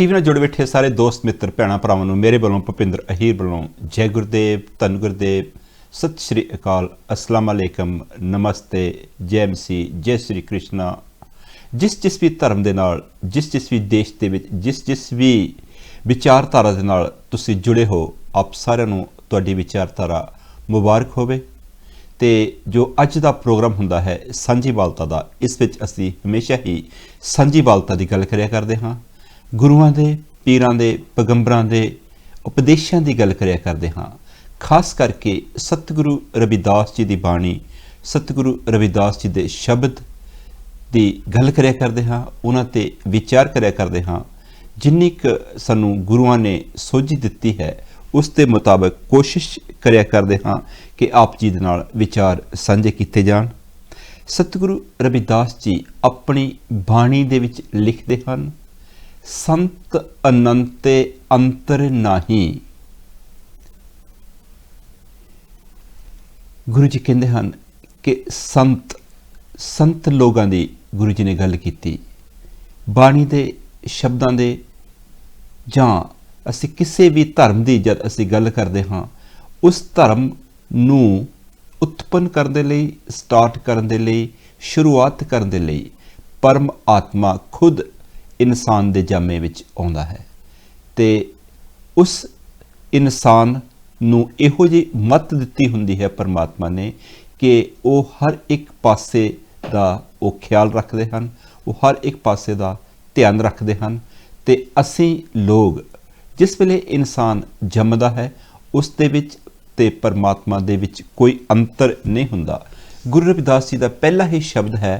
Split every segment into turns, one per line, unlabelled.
TV ਨਾਲ जुड़े बैठे सारे दोस्त मित्र भैन भरावां ਨੂੰ मेरे ਵੱਲੋਂ ਭੁਪਿੰਦਰ ਅਹੀਰ ਵੱਲੋਂ जय गुरुदेव धन गुरुदेव सत श्री अकाल अस्सलाम वालेकुम नमस्ते जय मसीह जय श्री कृष्णा। जिस भी धर्म के नाल जिस भी देश के जिस भी विचारधारा के नाल तुसीं जुड़े हो आप सारिਆਂ ਨੂੰ ਤੁਹਾਡੀ विचारधारा मुबारक होवे। तो जो अज का प्रोग्राम हुंदा है सांझीवालता का, इस विच असीं हमेशा ही सांझीवालता की गल करिया करते हाँ, गुरुआं दे पीरां दे पैगंबरां दे उपदेशां की गल करिया करते हाँ। खास करके सतगुरु रविदास जी की बाणी, सतगुरु रविदास जी के शब्द की गल करिया करते हाँ, उन्हां ते विचार करिया करते हाँ। जिन्नी क सानू गुरुआं ने सोझी दिती है उस दे मुताबिक कोशिश करिया करते हाँ कि आप जी दे नाल विचार साझे किए जाण। सतगुरु रविदास जी अपनी बाणी दे विच लिखते हैं, संत अनंते अंतर नाही। गुरु जी कहते हैं कि संत लोगों की गुरु जी ने गल की, बाणी दे शब्दां दे जां असी किसी भी धर्म की जब असी गल करते हाँ, उस धर्म नूं उत्पन्न करने लई, स्टार्ट करने लई, शुरुआत करने लई परम आत्मा खुद इंसान के जामे विच आउंदा है। ते उस इंसान नूं इहो जी मत दिती हुंदी है परमात्मा ने कि वो हर एक पासे दा वो ख्याल रखते हैं, वो हर एक पासे दा ध्यान रखते हैं। ते असीं लोग जिस वेले इंसान जमदा है उस दे विच ते परमात्मा दे विच कोई अंतर नहीं हुंदा। गुरु रविदास जी का पहला ही शब्द है,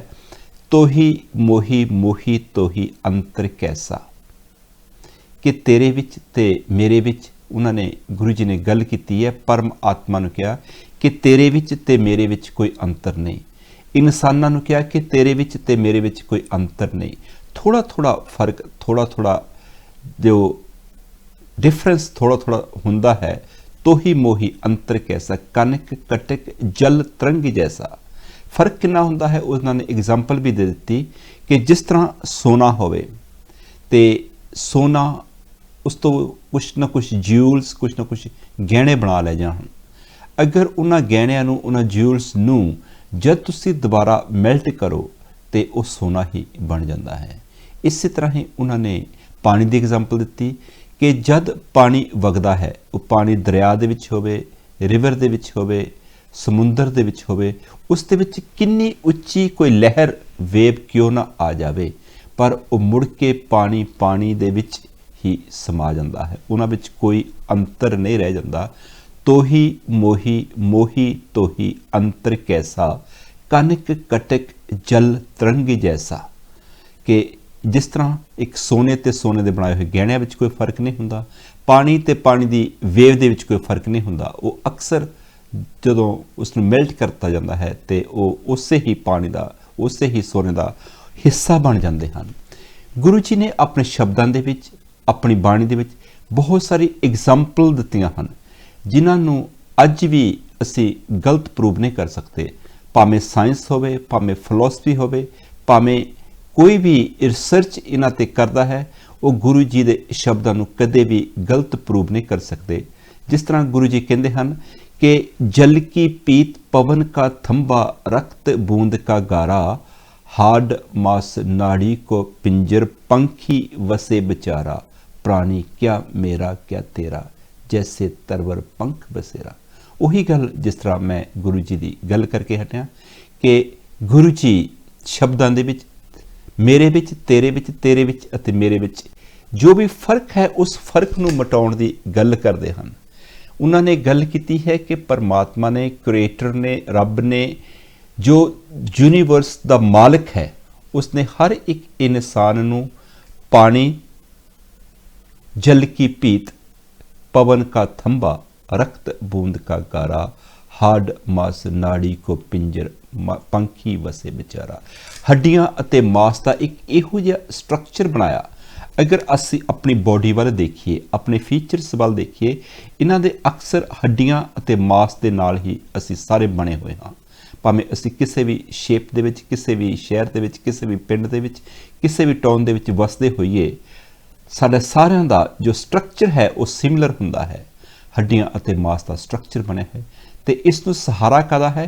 तो ही मोही मोही तो ही अंतर कैसा, कि तेरे विच ते मेरे विच उन्होंने गुरु जी ने गल की है, परम आत्मा ने कहा कि तेरे विच ते मेरे विच कोई अंतर नहीं, इंसानां नूं कहा कि तेरे विच ते मेरे विच कोई अंतर नहीं। थोड़ा थोड़ा फर्क, थोड़ा थोड़ा जो डिफरेंस थोड़ा थोड़ा हुंदा है। तो ही मोही अंतर कैसा, कनक कटक जल तरंग जैसा। फर्क कितना हुंदा है उन्होंने एग्जाम्पल भी दे दी कि जिस तरह सोना होवे ते सोना उस तो कुछ ना कुछ ज्यूल्स, कुछ ना कुछ गहने बना ले जान। अगर उन्होंने गहणियां नूं, उन्होंने ज्यूल्स नूं जब तुसीं दोबारा मेल्ट करो तो वह सोना ही बन जाता है। इस तरह ही उन्होंने पानी की एग्जाम्पल दी कि जद पानी वगदा है, वो पानी दरिया दे विच होवे, रिवर दे विच होवे, समुंदर दे विच होवे, उस दे विच किन्नी उच्ची कोई लहर वेव क्यों ना आ जावे, पर वो मुड़ के पानी दे विच ही समा जाता है, उन्हां विच कोई अंतर नहीं रह जाता। तो ही मोही मोही तो ही अंतर कैसा, कनक कटक जल तरंग जैसा। कि जिस तरह एक सोने ते सोने दे बनाए हुए गहणियां विच कोई फर्क नहीं हुंदा, पानी ते पानी दी वेव दे विच कोई फर्क नहीं हुंदा। वो अक्सर जदों उसनूं मेल्ट करता जाता है तो वो उसे ही पानी दा, उसे ही सोने दा हिस्सा बन जाते हैं। गुरु जी ने अपने शब्दों दे विच, अपनी बाणी दे विच बहुत सारी एग्जाम्पल दित्तियां हन, जिन्हां नूं अज भी असीं गलत प्रूव नहीं कर सकते। भावें साइंस होवे, भावें फिलोसफी होवे, भावें कोई भी रिसर्च इन्हां ते करता है, वो गुरु जी के शब्दों को कदे भी गलत प्रूव नहीं कर सकते। जिस तरह गुरु जी कहते हैं कि जल की पीत पवन का थंबा, रक्त बूंद का गारा, हाड मास नाड़ी को पिंजर, पंखी वसे बेचारा, प्राणी क्या मेरा क्या तेरा, जैसे तरवर पंख बसेरा। वही गल जिस तरह मैं गुरु जी की गल करके हटिया कि गुरु जी शब्दों के विच मेरे विच, तेरे विच, तेरे विच अते मेरे विच जो भी फर्क है उस फर्क नूं मिटाउण दी गल करते हैं। उन्होंने गल की है कि परमात्मा ने, क्रिएटर ने, रब ने, जो यूनीवर्स का मालिक है, उसने हर एक इंसान नूं पानी, जल की पीत, पवन का थंबा, रक्त बूंद का गारा, हाड मास नाड़ी को पिंजर, पंखी वसे बेचारा, हड्डियां अते मास का एक इहो जिहा स्ट्रक्चर बनाया। अगर असी अपनी बॉडी वाल देखिए, अपने फीचर्स वाल देखिए, इन्हां दे अक्सर हड्डियां अते मास दे नाल ही असी सारे बने हुए हाँ। भावें असी किसी भी शेप दे विच, किसी भी शहर दे विच, किसी भी पिंड दे विच, किसी भी टाउन दे विच वसदे होइए, साडा सारिਆਂ ਦਾ जो स्ट्रक्चर है वो सिमिलर हुंदा है, हड्डियां अते मांस का स्ट्रक्चर बने है। तो इसनूं सहारा काहदा है?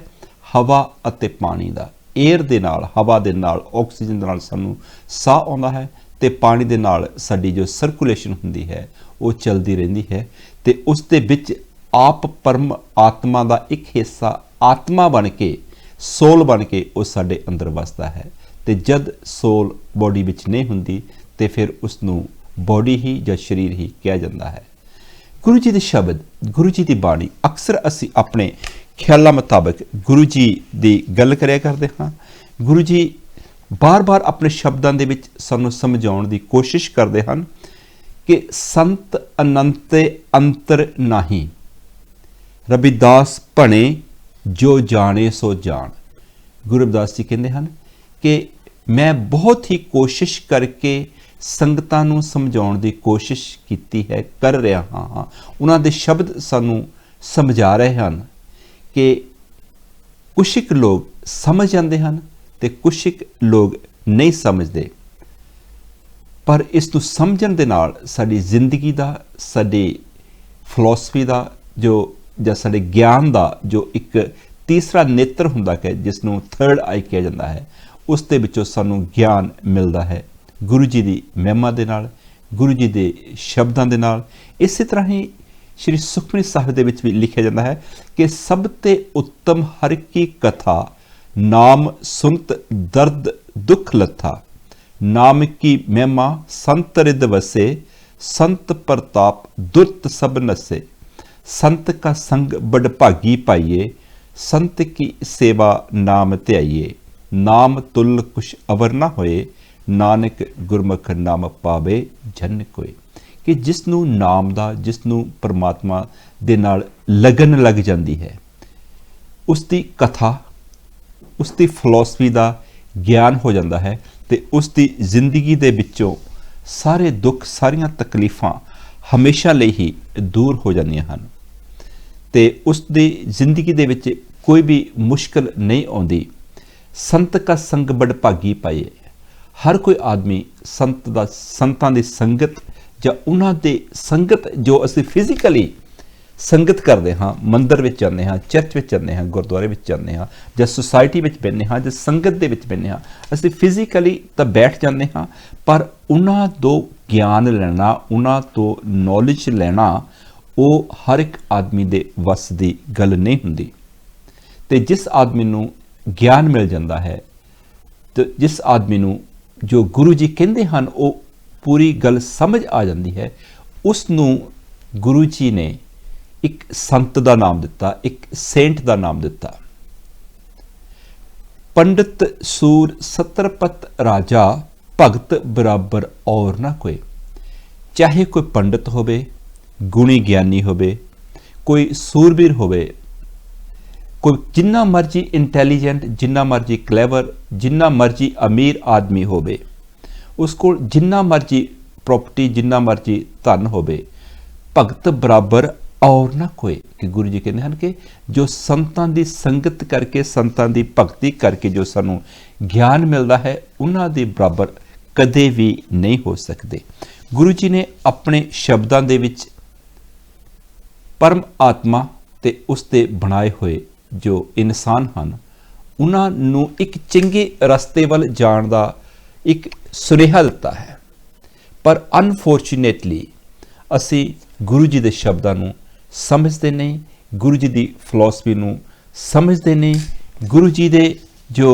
हवा अते पानी का। एयर दे नाल, हवा दे नाल, ऑक्सीजन दे नाल सानूं साह आउंदा है, ते पानी दे नाल साडी जो सर्कुलेशन हुंदी है वो चलदी रहिंदी है। ते उस दे विच आप परम आत्मा का एक हिस्सा आत्मा बन के, सोल बन के वो साडे अंदर वसदा है। ते जद सोल बॉडी विच नहीं हुंदी ते फिर उसनूं बॉडी ही या शरीर ही कहा जाता है। गुरु जी के शब्द, गुरु जी की बाणी, अक्सर असी अपने ख्यालों मुताबिक गुरु जी की गल करिया करते हाँ। गुरु जी बार बार अपने शब्दों के विच सानूं समझाउण की कोशिश करते हैं कि संत अनंत अंतर नहीं, रविदास भणे जो जाने सो जान। गुरु रविदास जी कहते हैं कि मैं बहुत ही कोशिश करके संगतां नूं समझाउण दी कोशिश कीती है, कर रहा हाँ। उन्हां दे शब्द सानूं समझा रहे हैं कि कुछ लोग समझ जाते हैं ते कुछ लोग नहीं समझते, पर इस नूं समझण दे नाल साडी जिंदगी दा, साडी फिलॉसफी दा जो या साडे ज्ञान दा जो एक तीसरा नेत्र हुंदा है, जिसनूं थर्ड आई कहा जाता है, उस दे विचों सानूं ज्ञान मिलता है गुरु जी की महिमा दे नाल, गुरु जी के शब्दों के नाल। इस तरह ही श्री सुखमनी साहिब दे विच भी लिखा जाता है कि सब ते उत्तम हर की कथा, नाम सुनत दर्द दुख लथा, नाम की महिमा संत रिद वसे, संत प्रताप दुर्त सब नसे, संत का संग बड़ भागी पाइए, संत की सेवा नाम ध्याइए, नाम तुल कुछ अवर ना होए, नानक गुरमुख नाम पावे जन कोई। कि जिसनों नाम दा, जिसनों परमात्मा दे नाल लगन लग जाती है, उसकी कथा, उसकी फिलॉसफी का ज्ञान हो जाता है, तो उसकी जिंदगी दे विचों सारे दुख, सारियां तकलीफ़ां हमेशा लिए ही दूर हो जांदियां हन, ते उसकी जिंदगी दे विच कोई भी मुश्किल नहीं आउंदी। संत का संग बड़ भागी पाए, हर कोई आदमी संत दा, संतां दी संगत या उन्हां दे संगत जो असी फिजिकली संगत करते हाँ, मंदिर में जाते हाँ, चर्च में जाते हाँ, गुरुद्वारे में जाते हाँ, या सोसाइटी में बहने हाँ, या संगत दे विच बहने हाँ, असी फिजिकली तो बैठ जाते हाँ, पर उन्हां तो ज्ञान लेना, उन्हां तो नॉलेज लेना, वो हर एक आदमी दे वस दी गल नहीं हुंदी। ते जिस आदमी नूं ज्ञान मिल जाता है, तो जिस आदमी नूं जो गुरु जी कहते हैं वो पूरी गल समझ आ जाती है, उसनूं गुरु जी ने एक संत का नाम दिता, एक सेंट का नाम दिता। पंडित सूर सत्रपत राजा, भगत बराबर और ना कोई। चाहे कोई पंडित होवे, गुणी ज्ञानी होवे, कोई सूरबीर होवे, कोई जिन्ना मर्जी इंटैलीजेंट, जिन्ना मर्जी क्लेवर, जिन्ना मर्जी अमीर आदमी होवे, उसको जिन्ना मर्जी प्रॉपर्टी, जिन्ना मर्जी धन होवे, भगत बराबर और ना कोई। कि गुरु जी कहते हैं कि जो संतां दी संगत करके, संतां दी भगती करके जो सानू ज्ञान मिलता है, उन्हां दे बराबर कदे भी नहीं हो सकते। गुरु जी ने अपने शब्दों दे विच परम आत्मा ते उसते बनाए हुए जो इंसान हैं, उन्होंने एक चंगे रस्ते वाल जाण दा एक सुनेहा दिता है। पर अनफॉर्चुनेटली असी गुरु जी के शब्दों को समझते नहीं, गुरु जी की फिलॉसफी को समझते नहीं, गुरु जी के जो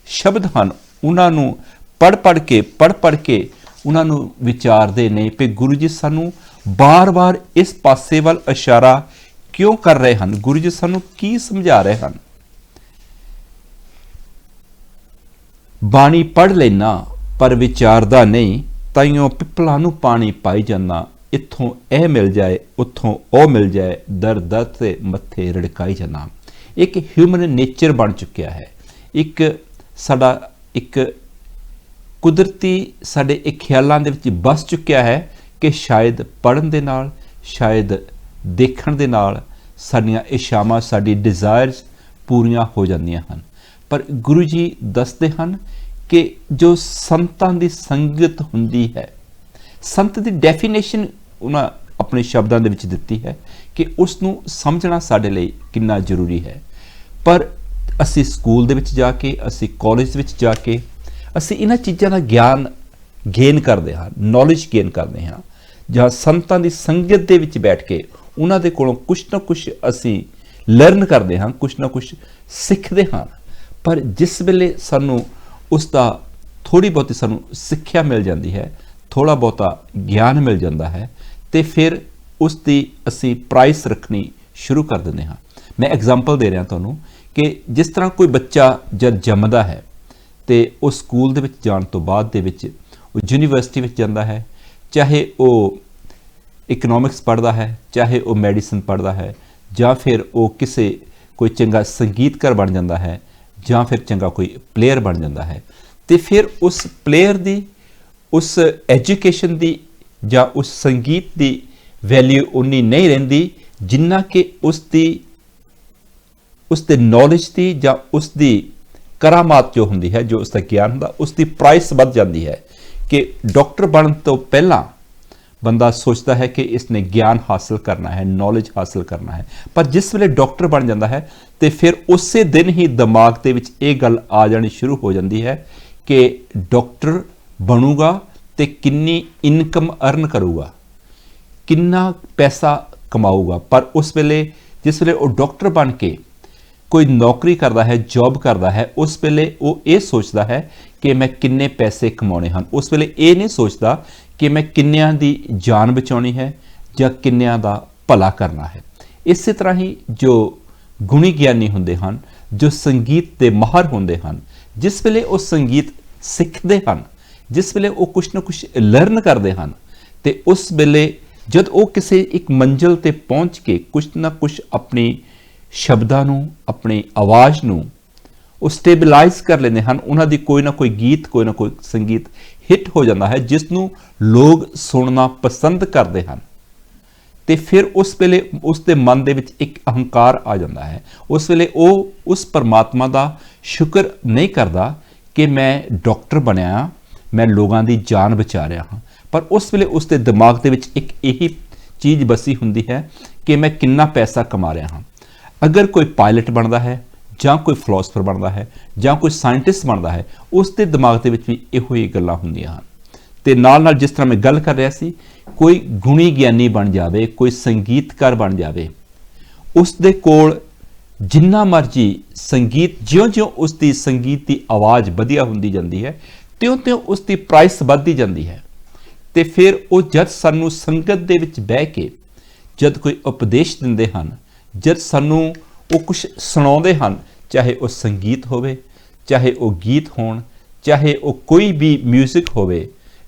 शब्द हैं उन्होंने पढ़ पढ़ के उन्होंने विचारते नहीं पे गुरु जी सानू बार बार इस पासे वाल इशारा क्यों कर रहे हैं, गुरु जी सानू की समझा रहे हैं। बाणी पढ़ लेना पर विचारदा नहीं, ताइयों पिपला नू पानी पाई जाना, इत्थों ए मिल जाए उत्थों ओ मिल जाए, दर दर से मत्थे रड़काई जाना। एक ह्यूमन नेचर बन चुकिया है, एक साडा एक कुदरती साडे एक ख्यालों दे विच बस चुकिया है कि शायद पढ़न दे नाल, शायद देखण दे नाल साडियां इच्छावां, साडी डिज़ायर्स पूरियां हो जांदियां हन। पर गुरु जी दसदे हन कि जो संतां दी संगत हुंदी है, ਸੰਤ ਦੀ ਡੈਫੀਨੇਸ਼ਨ ਉਹਨਾਂ ਆਪਣੇ ਸ਼ਬਦਾਂ ਦੇ ਵਿੱਚ ਦਿੱਤੀ ਹੈ ਕਿ ਉਸ ਨੂੰ ਸਮਝਣਾ ਸਾਡੇ ਲਈ ਕਿੰਨਾ ਜ਼ਰੂਰੀ ਹੈ। ਪਰ ਅਸੀਂ ਸਕੂਲ ਦੇ ਵਿੱਚ ਜਾ ਕੇ, ਅਸੀਂ ਕਾਲਜ ਵਿੱਚ ਜਾ ਕੇ ਅਸੀਂ ਇਹਨਾਂ ਚੀਜ਼ਾਂ ਦਾ ਗਿਆਨ ਗੇਨ ਕਰਦੇ ਹਾਂ, ਨੌਲੇਜ ਗੇਨ ਕਰਦੇ ਹਾਂ, ਜਾਂ ਸੰਤਾਂ ਦੀ ਸੰਗਤ ਦੇ ਵਿੱਚ ਬੈਠ ਕੇ ਉਹਨਾਂ ਦੇ ਕੋਲੋਂ ਕੁਛ ਨਾ ਕੁਛ ਅਸੀਂ ਲਰਨ ਕਰਦੇ ਹਾਂ, ਕੁਛ ਨਾ ਕੁਛ ਸਿੱਖਦੇ ਹਾਂ। ਪਰ ਜਿਸ ਵੇਲੇ ਸਾਨੂੰ ਉਸ ਦਾ ਥੋੜ੍ਹੀ ਬਹੁਤੀ ਸਾਨੂੰ ਸਿੱਖਿਆ ਮਿਲ ਜਾਂਦੀ ਹੈ, ਥੋੜ੍ਹਾ ਬਹੁਤਾ ਗਿਆਨ ਮਿਲ ਜਾਂਦਾ ਹੈ, ਤੇ ਫਿਰ ਉਸ ਦੀ ਅਸੀਂ ਪ੍ਰਾਈਸ ਰੱਖਣੀ ਸ਼ੁਰੂ ਕਰ ਦਿੰਦੇ ਹਾਂ। ਮੈਂ ਐਗਜ਼ਾਮਪਲ ਦੇ ਰਿਹਾ ਤੁਹਾਨੂੰ ਕਿ ਜਿਸ ਤਰ੍ਹਾਂ ਕੋਈ ਬੱਚਾ ਜਦ ਜੰਮਦਾ ਹੈ ਤੇ ਉਹ ਸਕੂਲ ਦੇ ਵਿੱਚ ਜਾਣ ਤੋਂ ਬਾਅਦ ਦੇ ਵਿੱਚ ਉਹ ਯੂਨੀਵਰਸਿਟੀ ਵਿੱਚ ਜਾਂਦਾ ਹੈ, ਚਾਹੇ ਉਹ ਇਕਨੋਮਿਕਸ ਪੜ੍ਹਦਾ ਹੈ, ਚਾਹੇ ਉਹ ਮੈਡੀਸਨ ਪੜ੍ਹਦਾ ਹੈ, ਜਾਂ ਫਿਰ ਉਹ ਕੋਈ ਚੰਗਾ ਸੰਗੀਤਕਾਰ ਬਣ ਜਾਂਦਾ ਹੈ, ਜਾਂ ਫਿਰ ਚੰਗਾ ਕੋਈ ਪਲੇਅਰ ਬਣ ਜਾਂਦਾ ਹੈ। ਤੇ ਫਿਰ ਉਸ ਪਲੇਅਰ ਦੀ, ਉਸ ਐਜੂਕੇਸ਼ਨ ਦੀ ਜਾਂ ਉਸ ਸੰਗੀਤ ਦੀ ਵੈਲਿਊ ਉਨੀ ਨਹੀਂ ਰਹਿੰਦੀ ਜਿੰਨਾ ਕਿ ਉਸ ਦੇ ਨੌਲੇਜ ਦੀ ਜਾਂ ਉਸ ਦੀ ਕਰਾਮਾਤ ਜੋ ਹੁੰਦੀ ਹੈ, ਜੋ ਉਸ ਦਾ ਗਿਆਨ ਹੁੰਦਾ, ਉਸ ਦੀ ਪ੍ਰਾਈਸ ਵੱਧ ਜਾਂਦੀ ਹੈ। ਕਿ ਡਾਕਟਰ ਬਣਨ ਤੋਂ ਪਹਿਲਾਂ ਬੰਦਾ ਸੋਚਦਾ ਹੈ ਕਿ ਇਸਨੇ ਗਿਆਨ ਹਾਸਲ ਕਰਨਾ ਹੈ, ਨੌਲੇਜ ਹਾਸਲ ਕਰਨਾ ਹੈ, ਪਰ ਜਿਸ ਵੇਲੇ ਡਾਕਟਰ ਬਣ ਜਾਂਦਾ ਹੈ ਤੇ ਫਿਰ ਉਸੇ ਦਿਨ ਹੀ ਦਿਮਾਗ ਦੇ ਵਿੱਚ ਇਹ ਗੱਲ ਆ ਜਾਣੀ ਸ਼ੁਰੂ ਹੋ ਜਾਂਦੀ ਹੈ ਕਿ ਡਾਕਟਰ ਬਣੂਗਾ ਤੇ ਕਿੰਨੀ ਇਨਕਮ ਅਰਨ ਕਰੂਗਾ, ਕਿੰਨਾ ਪੈਸਾ ਕਮਾਊਗਾ। ਪਰ ਉਸ ਵੇਲੇ ਜਿਸ ਵੇਲੇ ਉਹ ਡਾਕਟਰ ਬਣ ਕੇ ਕੋਈ ਨੌਕਰੀ ਕਰਦਾ ਹੈ, ਜੌਬ ਕਰਦਾ ਹੈ, ਉਸ ਵੇਲੇ ਉਹ ਇਹ ਸੋਚਦਾ ਹੈ ਕਿ ਮੈਂ ਕਿੰਨੇ ਪੈਸੇ ਕਮਾਉਣੇ ਹਨ। ਉਸ ਵੇਲੇ ਇਹ ਨਹੀਂ ਸੋਚਦਾ ਕਿ ਮੈਂ ਕਿੰਨਿਆਂ ਦੀ ਜਾਨ ਬਚਾਉਣੀ ਹੈ ਜਾਂ ਕਿੰਨਿਆਂ ਦਾ ਭਲਾ ਕਰਨਾ ਹੈ। ਇਸੇ ਤਰ੍ਹਾਂ ਹੀ ਜੋ ਗੁਣੀ ਗਿਆਨੀ ਹੁੰਦੇ ਹਨ, ਜੋ ਸੰਗੀਤ ਦੇ ਮਾਹਰ ਹੁੰਦੇ ਹਨ, ਜਿਸ ਵੇਲੇ ਉਹ ਸੰਗੀਤ ਸਿੱਖਦੇ ਹਨ, ਜਿਸ ਵੇਲੇ ਉਹ ਕੁਛ ਨਾ ਕੁਛ ਲਰਨ ਕਰਦੇ ਹਨ, ਤੇ ਉਸ ਵੇਲੇ ਜਦ ਉਹ ਕਿਸੇ ਇੱਕ ਮੰਜ਼ਿਲ ਤੇ ਪਹੁੰਚ ਕੇ ਕੁਛ ਨਾ ਕੁਛ ਆਪਣੀ ਸ਼ਬਦਾਂ ਨੂੰ, ਆਪਣੀ ਆਵਾਜ਼ ਨੂੰ ਉਹ ਸਟੇਬਲਾਈਜ਼ ਕਰ ਲੈਂਦੇ ਹਨ, ਉਹਨਾਂ ਦੀ ਕੋਈ ਨਾ ਕੋਈ ਗੀਤ, ਕੋਈ ਨਾ ਕੋਈ ਸੰਗੀਤ ਹਿੱਟ ਹੋ ਜਾਂਦਾ ਹੈ ਜਿਸ ਨੂੰ ਲੋਕ ਸੁਣਨਾ ਪਸੰਦ ਕਰਦੇ ਹਨ। ਤੇ ਫਿਰ ਉਸ ਵੇਲੇ ਉਸ ਦੇ ਮਨ ਦੇ ਵਿੱਚ ਇੱਕ ਅਹੰਕਾਰ ਆ ਜਾਂਦਾ ਹੈ। ਉਸ ਵੇਲੇ ਉਹ ਉਸ ਪਰਮਾਤਮਾ ਦਾ ਸ਼ੁਕਰ ਨਹੀਂ ਕਰਦਾ ਕਿ ਮੈਂ ਡਾਕਟਰ ਬਣਿਆ, ਮੈਂ ਲੋਕਾਂ ਦੀ ਜਾਨ ਬਚਾ ਰਿਹਾ ਹਾਂ, ਪਰ ਉਸ ਵੇਲੇ ਉਸ ਦੇ ਦਿਮਾਗ ਦੇ ਵਿੱਚ ਇੱਕ ਇਹੀ ਚੀਜ਼ ਬਸੀ ਹੁੰਦੀ ਹੈ ਕਿ ਮੈਂ ਕਿੰਨਾ ਪੈਸਾ ਕਮਾ ਰਿਹਾ ਹਾਂ। ਅਗਰ ਕੋਈ ਪਾਇਲਟ ਬਣਦਾ ਹੈ, ਜਾਂ ਕੋਈ ਫਿਲਾਸਫਰ ਬਣਦਾ ਹੈ, ਜਾਂ ਕੋਈ ਸਾਇੰਟਿਸਟ ਬਣਦਾ ਹੈ, ਉਸ ਦੇ ਦਿਮਾਗ ਦੇ ਵਿੱਚ ਵੀ ਇਹੋ ਹੀ ਗੱਲਾਂ ਹੁੰਦੀਆਂ ਹਨ। ਤੇ ਨਾਲ ਨਾਲ ਜਿਸ ਤਰ੍ਹਾਂ ਮੈਂ ਗੱਲ ਕਰ ਰਿਹਾ ਸੀ, ਕੋਈ ਗੁਣੀ ਗਿਆਨੀ ਬਣ ਜਾਵੇ, ਕੋਈ ਸੰਗੀਤਕਾਰ ਬਣ ਜਾਵੇ, ਉਸ ਦੇ ਕੋਲ ਜਿੰਨਾ ਮਰਜੀ ਸੰਗੀਤ, ਜਿਉਂ-ਜਿਉਂ ਉਸ ਦੀ ਸੰਗੀਤ ਦੀ ਆਵਾਜ਼ ਵਧੀਆ ਹੁੰਦੀ ਜਾਂਦੀ ਹੈ, ਤਿਉਂ-ਤਿਉਂ ਉਸ ਦੀ ਪ੍ਰਾਈਸ ਵੱਧਦੀ ਜਾਂਦੀ ਹੈ। ਤੇ ਫਿਰ ਉਹ ਜਦ ਸਾਨੂੰ ਸੰਗਤ ਦੇ ਵਿੱਚ ਬਹਿ ਕੇ ਜਦ ਕੋਈ ਉਪਦੇਸ਼ ਦਿੰਦੇ ਹਨ, ਜਦ ਸਾਨੂੰ ਉਹ ਕੁਛ ਸੁਣਾਉਂਦੇ ਹਨ, ਚਾਹੇ ਉਹ ਸੰਗੀਤ ਹੋਵੇ, ਚਾਹੇ ਉਹ ਗੀਤ ਹੋਣ, ਚਾਹੇ ਉਹ ਕੋਈ ਵੀ ਮਿਊਜ਼ਿਕ ਹੋਵੇ,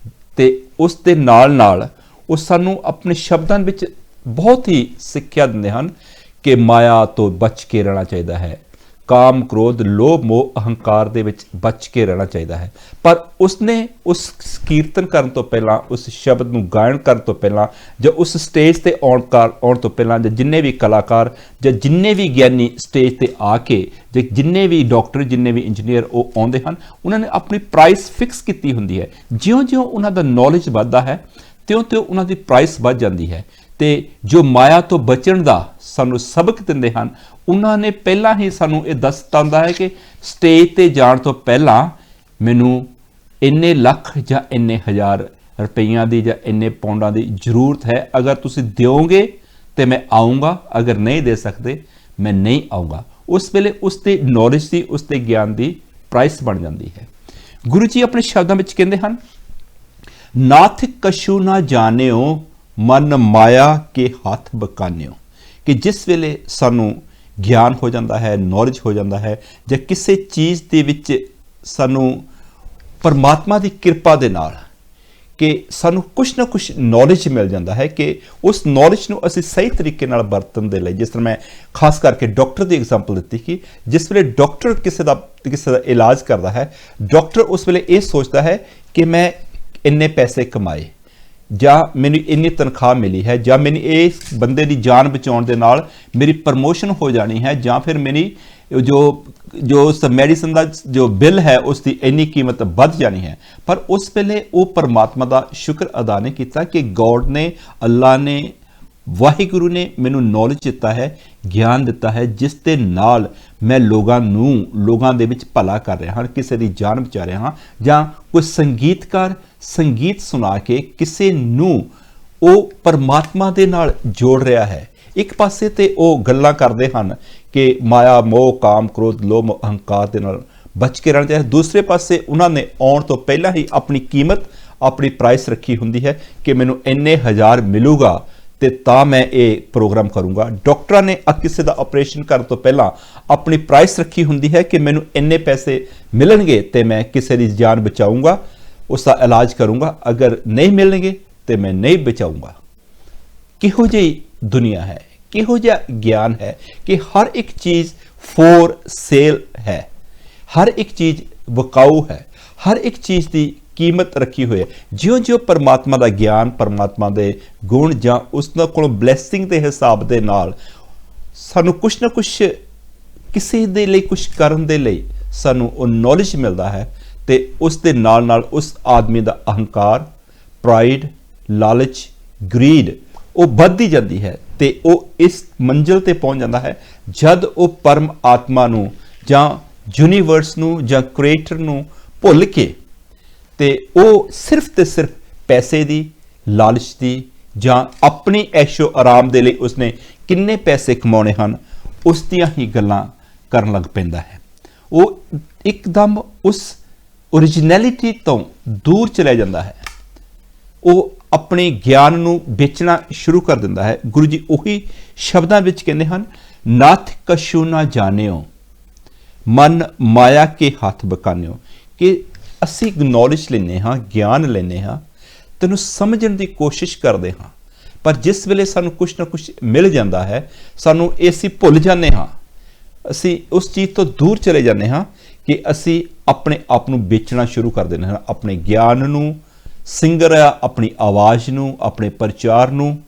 ਤੇ ਉਸ ਦੇ ਨਾਲ ਨਾਲ ਉਹ ਸਾਨੂੰ ਆਪਣੇ ਸ਼ਬਦਾਂ ਵਿੱਚ ਬਹੁਤ ਹੀ ਸਿੱਖਿਆ ਦਿੰਦੇ ਹਨ ਕਿ ਮਾਇਆ ਤੋਂ ਬਚ ਕੇ ਰਹਿਣਾ ਚਾਹੀਦਾ ਹੈ, ਕਾਮ, ਕ੍ਰੋਧ, ਲੋਭ, ਮੋਹ, ਅਹੰਕਾਰ ਦੇ ਵਿੱਚ ਬਚ ਕੇ ਰਹਿਣਾ ਚਾਹੀਦਾ ਹੈ। ਪਰ ਉਸਨੇ ਉਸ ਕੀਰਤਨ ਕਰਨ ਤੋਂ ਪਹਿਲਾਂ, ਉਸ ਸ਼ਬਦ ਨੂੰ ਗਾਇਨ ਕਰਨ ਤੋਂ ਪਹਿਲਾਂ, ਜਾਂ ਉਸ ਸਟੇਜ ਤੇ ਆਉਣ ਤੋਂ ਪਹਿਲਾਂ, ਜਾਂ ਜਿੰਨੇ ਵੀ ਕਲਾਕਾਰ ਜਾਂ ਜਿੰਨੇ ਵੀ ਗਿਆਨੀ ਸਟੇਜ ਤੇ ਆ ਕੇ, ਜਾਂ ਜਿੰਨੇ ਵੀ ਡਾਕਟਰ, ਜਿੰਨੇ ਵੀ ਇੰਜੀਨੀਅਰ ਉਹ ਆਉਂਦੇ ਹਨ, ਉਹਨਾਂ ਨੇ ਆਪਣੀ ਪ੍ਰਾਈਸ ਫਿਕਸ ਕੀਤੀ ਹੁੰਦੀ ਹੈ। ਜਿਉਂ-ਜਿਉਂ ਉਹਨਾਂ ਦਾ ਨੌਲੇਜ ਵੱਧਦਾ ਹੈ, ਤਿਉਂ-ਤਿਉਂ ਉਹਨਾਂ ਦੀ ਪ੍ਰਾਈਸ ਵੱਧ ਜਾਂਦੀ ਹੈ। ਤੇ ਜੋ ਮਾਇਆ ਤੋਂ ਬਚਣ ਦਾ ਸਾਨੂੰ ਸਬਕ ਦਿੰਦੇ ਹਨ, ਉਹਨਾਂ ਨੇ ਪਹਿਲਾਂ ਹੀ ਸਾਨੂੰ ਇਹ ਦੱਸ ਦਿੱਤਾ ਹੁੰਦਾ ਹੈ ਕਿ ਸਟੇਜ ਤੇ ਜਾਣ ਤੋਂ ਪਹਿਲਾਂ ਮੈਨੂੰ ਇੰਨੇ ਲੱਖ ਜਾਂ ਇੰਨੇ ਹਜ਼ਾਰ ਰੁਪਈਆਂ ਦੀ ਜਾਂ ਇੰਨੇ ਪਾਉਂਡਾਂ ਦੀ ਜ਼ਰੂਰਤ ਹੈ। ਅਗਰ ਤੁਸੀਂ ਦਿਓਗੇ ਤੇ ਮੈਂ ਆਊਂਗਾ, ਅਗਰ ਨਹੀਂ ਦੇ ਸਕਦੇ ਮੈਂ ਨਹੀਂ ਆਊਂਗਾ। ਉਸ ਵੇਲੇ ਉਸ ਦੇ ਨੌਲੇਜ ਦੀ, ਉਸ ਦੇ ਗਿਆਨ ਦੀ ਪ੍ਰਾਈਸ ਬਣ ਜਾਂਦੀ ਹੈ। ਗੁਰੂ ਜੀ ਆਪਣੇ ਸ਼ਬਦਾਂ ਵਿੱਚ ਕਹਿੰਦੇ ਹਨ, ਨਾਥ ਕਛੂ ਨਾ ਜਾਣਿਓ, ਮਨ ਮਾਇਆ ਕੇ ਹੱਥ ਬਕਾਨਿਓ। ਕਿ ਜਿਸ ਵੇਲੇ ਸਾਨੂੰ ਗਿਆਨ ਹੋ ਜਾਂਦਾ ਹੈ, ਨੌਲੇਜ ਹੋ ਜਾਂਦਾ ਹੈ, ਜਾਂ ਕਿਸੇ ਚੀਜ਼ ਦੇ ਵਿੱਚ ਸਾਨੂੰ ਪਰਮਾਤਮਾ ਦੀ ਕਿਰਪਾ ਦੇ ਨਾਲ ਕਿ ਸਾਨੂੰ ਕੁਛ ਨਾ ਕੁਛ ਨੌਲੇਜ ਮਿਲ ਜਾਂਦਾ ਹੈ, ਕਿ ਉਸ ਨੌਲੇਜ ਨੂੰ ਅਸੀਂ ਸਹੀ ਤਰੀਕੇ ਨਾਲ ਵਰਤਣ ਦੇ ਲਈ, ਜਿਸ ਤਰ੍ਹਾਂ ਮੈਂ ਖਾਸ ਕਰਕੇ ਡਾਕਟਰ ਦੀ ਐਗਜ਼ਾਮਪਲ ਦਿੱਤੀ ਕਿ ਜਿਸ ਵੇਲੇ ਡਾਕਟਰ ਕਿਸੇ ਦਾ ਇਲਾਜ ਕਰਦਾ ਹੈ, ਡਾਕਟਰ ਉਸ ਵੇਲੇ ਇਹ ਸੋਚਦਾ ਹੈ ਕਿ ਮੈਂ ਇੰਨੇ ਪੈਸੇ ਕਮਾਏ, ਜਾਂ ਮੈਨੂੰ ਇੰਨੀ ਤਨਖਾਹ ਮਿਲੀ ਹੈ, ਜਾਂ ਮੈਨੂੰ ਇਸ ਬੰਦੇ ਦੀ ਜਾਨ ਬਚਾਉਣ ਦੇ ਨਾਲ ਮੇਰੀ ਪ੍ਰਮੋਸ਼ਨ ਹੋ ਜਾਣੀ ਹੈ, ਜਾਂ ਫਿਰ ਮੇਰੀ ਜੋ ਉਸ ਮੈਡੀਸਨ ਦਾ ਜੋ ਬਿੱਲ ਹੈ ਉਸ ਦੀ ਇੰਨੀ ਕੀਮਤ ਵੱਧ ਜਾਣੀ ਹੈ। ਪਰ ਉਸ ਵੇਲੇ ਉਹ ਪਰਮਾਤਮਾ ਦਾ ਸ਼ੁਕਰ ਅਦਾ ਨਹੀਂ ਕੀਤਾ ਕਿ ਗੋਡ ਨੇ, ਅੱਲਾ ਨੇ, ਵਾਹਿਗੁਰੂ ਨੇ ਮੈਨੂੰ ਨੌਲੇਜ ਦਿੱਤਾ ਹੈ, ਗਿਆਨ ਦਿੱਤਾ ਹੈ, ਜਿਸ ਦੇ ਨਾਲ ਮੈਂ ਲੋਕਾਂ ਦੇ ਵਿੱਚ ਭਲਾ ਕਰ ਰਿਹਾ ਹਾਂ, ਕਿਸੇ ਦੀ ਜਾਨ ਬਚਾ ਰਿਹਾ ਹਾਂ, ਜਾਂ ਕੋਈ ਸੰਗੀਤਕਾਰ ਸੰਗੀਤ ਸੁਣਾ ਕੇ ਕਿਸੇ ਨੂੰ ਉਹ ਪਰਮਾਤਮਾ ਦੇ ਨਾਲ ਜੋੜ ਰਿਹਾ ਹੈ। ਇੱਕ ਪਾਸੇ ਤੇ ਉਹ ਗੱਲਾਂ ਕਰਦੇ ਹਨ ਕਿ ਮਾਇਆ, ਮੋਹ, ਕਾਮ, ਕ੍ਰੋਧ, ਲੋਭ, ਅਹੰਕਾਰ ਦੇ ਨਾਲ ਬਚ ਕੇ ਰਹਿਣਾ ਚਾਹੀਦਾ, ਦੂਸਰੇ ਪਾਸੇ ਉਹਨਾਂ ਨੇ ਆਉਣ ਤੋਂ ਪਹਿਲਾਂ ਹੀ ਆਪਣੀ ਕੀਮਤ, ਆਪਣੀ ਪ੍ਰਾਈਸ ਰੱਖੀ ਹੁੰਦੀ ਹੈ ਕਿ ਮੈਨੂੰ ਇੰਨੇ ਹਜ਼ਾਰ ਮਿਲੂਗਾ ਤੇ ਤਾਂ ਮੈਂ ਇਹ ਪ੍ਰੋਗਰਾਮ ਕਰੂੰਗਾ। ਡਾਕਟਰਾਂ ਨੇ ਕਿਸੇ ਦਾ ਆਪਰੇਸ਼ਨ ਕਰਨ ਤੋਂ ਪਹਿਲਾਂ ਆਪਣੀ ਪ੍ਰਾਈਸ ਰੱਖੀ ਹੁੰਦੀ ਹੈ ਕਿ ਮੈਨੂੰ ਇੰਨੇ ਪੈਸੇ ਮਿਲਣਗੇ ਤੇ ਮੈਂ ਕਿਸੇ ਦੀ ਜਾਨ ਬਚਾਊਂਗਾ, ਉਸ ਦਾ ਇਲਾਜ ਕਰੂੰਗਾ, ਅਗਰ ਨਹੀਂ ਮਿਲਣਗੇ ਤੇ ਮੈਂ ਨਹੀਂ ਬਚਾਊਂਗਾ। ਕਿਹੋ ਜਿਹੀ ਦੁਨੀਆ ਹੈ, ਕਿਹੋ ਜਿਹਾ ਗਿਆਨ ਹੈ ਕਿ ਹਰ ਇੱਕ ਚੀਜ਼ ਫੋਰ ਸੇਲ ਹੈ, ਹਰ ਇੱਕ ਚੀਜ਼ ਵਿਕਾਊ ਹੈ, ਹਰ ਇੱਕ ਚੀਜ਼ ਦੀ ਕੀਮਤ ਰੱਖੀ ਹੋਈ ਹੈ। ਜਿਉਂ-ਜਿਉਂ ਪਰਮਾਤਮਾ ਦਾ ਗਿਆਨ, ਪਰਮਾਤਮਾ ਦੇ ਗੁਣ ਜਾਂ ਉਸ ਕੋਲੋਂ ਬਲੈਸਿੰਗ ਦੇ ਹਿਸਾਬ ਦੇ ਨਾਲ ਸਾਨੂੰ ਕੁਛ ਨਾ ਕੁਛ ਕਿਸੇ ਦੇ ਲਈ ਕੁਛ ਕਰਨ ਦੇ ਲਈ ਸਾਨੂੰ ਉਹ ਨੌਲੇਜ ਮਿਲਦਾ ਹੈ ਤੇ ਉਸ ਦੇ ਨਾਲ ਨਾਲ ਉਸ ਆਦਮੀ ਦਾ ਅਹੰਕਾਰ, ਪ੍ਰਾਈਡ, ਲਾਲਚ, ਗਰੀਡ ਉਹ ਵੱਧਦੀ ਜਾਂਦੀ ਹੈ ਤੇ ਉਹ ਇਸ ਮੰਜ਼ਿਲ ਤੇ ਪਹੁੰਚ ਜਾਂਦਾ ਹੈ ਜਦ ਉਹ ਪਰਮ ਆਤਮਾ ਨੂੰ ਜਾਂ ਯੂਨੀਵਰਸ ਨੂੰ ਜਾਂ ਕ੍ਰੀਏਟਰ ਨੂੰ ਭੁੱਲ ਕੇ ਤੇ ਉਹ ਸਿਰਫ ਤੇ ਸਿਰਫ ਪੈਸੇ ਦੀ, ਲਾਲਚ ਦੀ ਜਾਂ ਆਪਣੀ ਐਸ਼ੋ ਆਰਾਮ ਦੇ ਲਈ ਉਸਨੇ ਕਿੰਨੇ ਪੈਸੇ ਕਮਾਉਣੇ ਹਨ ਉਸ ਦੀਆਂ ਹੀ ਗੱਲਾਂ ਕਰਨ ਲੱਗ ਪੈਂਦਾ ਹੈ। ਉਹ ਇੱਕਦਮ ਉਸ ਓਰੀਜਨੈਲਿਟੀ ਤੋਂ ਦੂਰ ਚਲਾ ਜਾਂਦਾ ਹੈ, ਉਹ ਆਪਣੇ ਗਿਆਨ ਨੂੰ ਵੇਚਣਾ ਸ਼ੁਰੂ ਕਰ ਦਿੰਦਾ ਹੈ। ਗੁਰੂ ਜੀ ਉਹੀ ਸ਼ਬਦਾਂ ਵਿੱਚ ਕਹਿੰਦੇ ਹਨ, ਨਾਥ ਕਛੂ ਨਾ ਜਾਣਿਓ, ਮਨ ਮਾਇਆ ਕੇ ਹੱਥ ਬਕਾਨਿਓ, ਕਿ ਅਸੀਂ ਨੌਲੇਜ ਲੈਂਦੇ ਹਾਂ, ਗਿਆਨ ਲੈਂਦੇ ਹਾਂ, ਤੈਨੂੰ ਸਮਝਣ ਦੀ ਕੋਸ਼ਿਸ਼ ਕਰਦੇ ਹਾਂ, ਪਰ ਜਿਸ ਵੇਲੇ ਸਾਨੂੰ ਕੁਛ ਨਾ ਕੁਛ ਮਿਲ ਜਾਂਦਾ ਹੈ ਸਾਨੂੰ ਅਸੀਂ ਭੁੱਲ ਜਾਂਦੇ ਹਾਂ, ਅਸੀਂ ਉਸ ਚੀਜ਼ ਤੋਂ ਦੂਰ ਚਲੇ ਜਾਂਦੇ ਹਾਂ ਕਿ ਅਸੀਂ ਆਪਣੇ ਆਪ ਨੂੰ ਵੇਚਣਾ ਸ਼ੁਰੂ ਕਰ ਦਿੰਦੇ ਹਾਂ, ਆਪਣੇ ਗਿਆਨ ਨੂੰ, ਸਿੰਗਰ ਆ ਆਪਣੀ ਆਵਾਜ਼ ਨੂੰ, ਆਪਣੇ ਪ੍ਰਚਾਰ ਨੂੰ,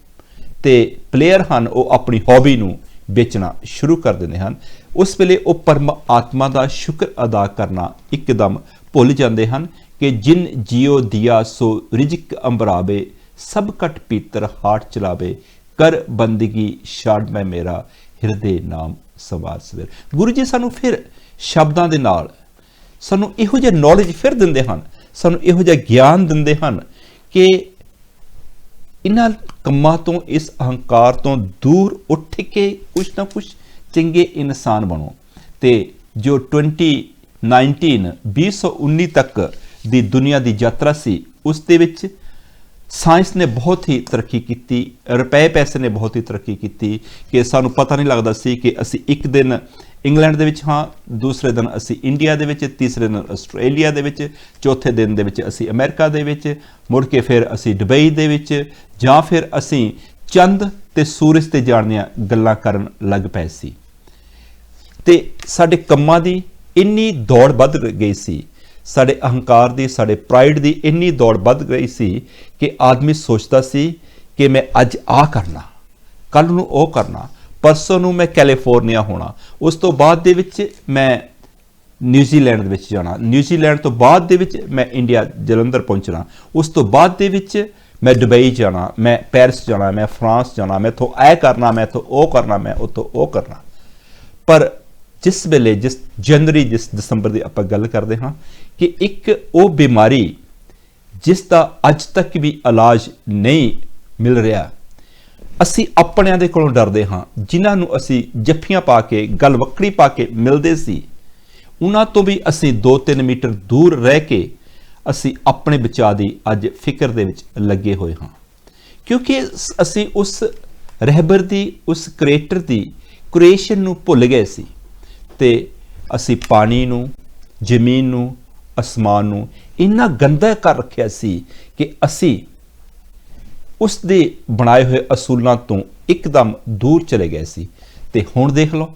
ਤੇ ਪਲੇਅਰ ਹਨ ਉਹ ਆਪਣੀ ਹੌਬੀ ਨੂੰ ਵੇਚਣਾ ਸ਼ੁਰੂ ਕਰ ਦਿੰਦੇ ਹਨ। ਉਸ ਵੇਲੇ ਉਹ ਪਰਮ ਆਤਮਾ ਦਾ ਸ਼ੁਕਰ ਅਦਾ ਕਰਨਾ ਇੱਕਦਮ ਭੁੱਲ ਜਾਂਦੇ ਹਨ ਕਿ ਜਿਨ ਜੀਓ ਦਿਆ ਸੋ ਰਿਜਕ ਅੰਬਰਾਵੇ, ਸਭ ਕਟ ਪੀਤਰ ਹਾਟ ਚਲਾਵੇ, ਕਰ ਬੰਦਗੀ ਛਾੜ ਮੈਂ ਮੇਰਾ ਹਿਰਦੇ ਨਾਮ ਸਵਾਰ ਸਵੇਰ। ਗੁਰੂ ਜੀ ਸਾਨੂੰ ਫਿਰ ਸ਼ਬਦਾਂ ਦੇ ਨਾਲ ਸਾਨੂੰ ਇਹੋ ਜਿਹਾ ਨੌਲੇਜ ਫਿਰ ਦਿੰਦੇ ਹਨ, ਸਾਨੂੰ ਇਹੋ ਜਿਹਾ ਗਿਆਨ ਦਿੰਦੇ ਹਨ ਕਿ ਇਹਨਾਂ ਕੰਮਾਂ ਤੋਂ, ਇਸ ਅਹੰਕਾਰ ਤੋਂ ਦੂਰ ਉੱਠ ਕੇ ਕੁਛ ਨਾ ਕੁਛ ਚੰਗੇ ਇਨਸਾਨ ਬਣੋ। ਤੇ ਜੋ 2019 ਤੱਕ ਦੀ ਦੁਨੀਆ ਦੀ ਯਾਤਰਾ ਸੀ ਉਸ ਦੇ ਵਿੱਚ ਸਾਇੰਸ ਨੇ ਬਹੁਤ ਹੀ ਤਰੱਕੀ ਕੀਤੀ, ਰੁਪਏ ਪੈਸੇ ਨੇ ਬਹੁਤ ਹੀ ਤਰੱਕੀ ਕੀਤੀ ਕਿ ਸਾਨੂੰ ਪਤਾ ਨਹੀਂ ਲੱਗਦਾ ਸੀ ਕਿ ਅਸੀਂ ਇੱਕ ਦਿਨ ਇੰਗਲੈਂਡ ਦੇ ਵਿੱਚ ਹਾਂ, ਦੂਸਰੇ ਦਿਨ ਅਸੀਂ ਇੰਡੀਆ ਦੇ ਵਿੱਚ, ਤੀਸਰੇ ਦਿਨ ਆਸਟ੍ਰੇਲੀਆ ਦੇ ਵਿੱਚ, ਚੌਥੇ ਦਿਨ ਦੇ ਵਿੱਚ ਅਸੀਂ ਅਮਰੀਕਾ ਦੇ ਵਿੱਚ, ਮੁੜ ਕੇ ਫਿਰ ਅਸੀਂ ਦੁਬਈ ਦੇ ਵਿੱਚ, ਜਾਂ ਫਿਰ ਅਸੀਂ ਚੰਦ ਤੇ ਸੂਰਜ ਤੇ ਜਾਣ ਦੀਆਂ ਗੱਲਾਂ ਕਰਨ ਲੱਗ ਪਏ ਸੀ। ਤੇ ਸਾਡੇ ਕੰਮਾਂ ਦੀ ਇੰਨੀ ਦੌੜ ਵੱਧ ਗਈ ਸੀ, ਸਾਡੇ ਅਹੰਕਾਰ ਦੀ, ਸਾਡੇ ਪ੍ਰਾਈਡ ਦੀ ਇੰਨੀ ਦੌੜ ਵੱਧ ਗਈ ਸੀ ਕਿ ਆਦਮੀ ਸੋਚਦਾ ਸੀ ਕਿ ਮੈਂ ਅੱਜ ਆਹ ਕਰਨਾ, ਕੱਲ ਨੂੰ ਉਹ ਕਰਨਾ, ਪਰਸੋਂ ਨੂੰ ਮੈਂ ਕੈਲੀਫੋਰਨੀਆ ਹੋਣਾ, ਉਸ ਤੋਂ ਬਾਅਦ ਦੇ ਵਿੱਚ ਮੈਂ ਨਿਊਜ਼ੀਲੈਂਡ ਦੇ ਵਿੱਚ ਜਾਣਾ, ਨਿਊਜ਼ੀਲੈਂਡ ਤੋਂ ਬਾਅਦ ਦੇ ਵਿੱਚ ਮੈਂ ਇੰਡੀਆ ਜਲੰਧਰ ਪਹੁੰਚਣਾ, ਉਸ ਤੋਂ ਬਾਅਦ ਦੇ ਵਿੱਚ ਮੈਂ ਦੁਬਈ ਜਾਣਾ, ਮੈਂ ਪੈਰਿਸ ਜਾਣਾ, ਮੈਂ ਫਰਾਂਸ ਜਾਣਾ, ਮੈਂ ਇੱਥੋਂ ਇਹ ਕਰਨਾ, ਮੈਂ ਇੱਥੋਂ ਉਹ ਕਰਨਾ, ਮੈਂ ਉੱਥੋਂ ਉਹ ਕਰਨਾ। ਪਰ ਜਿਸ ਵੇਲੇ ਜਿਸ ਦਸੰਬਰ ਦੀ ਆਪਾਂ ਗੱਲ ਕਰਦੇ ਹਾਂ ਕਿ ਇੱਕ ਉਹ ਬਿਮਾਰੀ ਜਿਸ ਦਾ ਅੱਜ ਤੱਕ ਵੀ ਇਲਾਜ ਨਹੀਂ ਮਿਲ ਰਿਹਾ, ਅਸੀਂ ਆਪਣਿਆਂ ਦੇ ਕੋਲੋਂ ਡਰਦੇ ਹਾਂ, ਜਿਨ੍ਹਾਂ ਨੂੰ ਅਸੀਂ ਜੱਫੀਆਂ ਪਾ ਕੇ, ਗਲ ਵੱਕੜੀ ਪਾ ਕੇ ਮਿਲਦੇ ਸੀ, ਉਹਨਾਂ ਤੋਂ ਵੀ ਅਸੀਂ 2-3 ਮੀਟਰ ਦੂਰ ਰਹਿ ਕੇ ਅਸੀਂ ਆਪਣੇ ਬਚਾਅ ਦੀ ਅੱਜ ਫਿਕਰ ਦੇ ਵਿੱਚ ਲੱਗੇ ਹੋਏ ਹਾਂ, ਕਿਉਂਕਿ ਅਸੀਂ ਉਸ ਰਹਿਬਰ ਦੀ, ਉਸ ਕ੍ਰੀਏਟਰ ਦੀ ਕ੍ਰੀਏਸ਼ਨ ਨੂੰ ਭੁੱਲ ਗਏ ਸੀ ਤੇ ਅਸੀਂ ਪਾਣੀ ਨੂੰ, ਜ਼ਮੀਨ ਨੂੰ, ਅਸਮਾਨ ਨੂੰ ਇੰਨਾ ਗੰਦਾ ਕਰ ਰੱਖਿਆ ਸੀ ਕਿ ਅਸੀਂ ਉਸ ਦੇ ਬਣਾਏ ਹੋਏ ਅਸੂਲਾਂ ਤੋਂ ਇੱਕਦਮ ਦੂਰ ਚਲੇ ਗਏ ਸੀ। ਤੇ ਹੁਣ ਦੇਖ ਲਓ,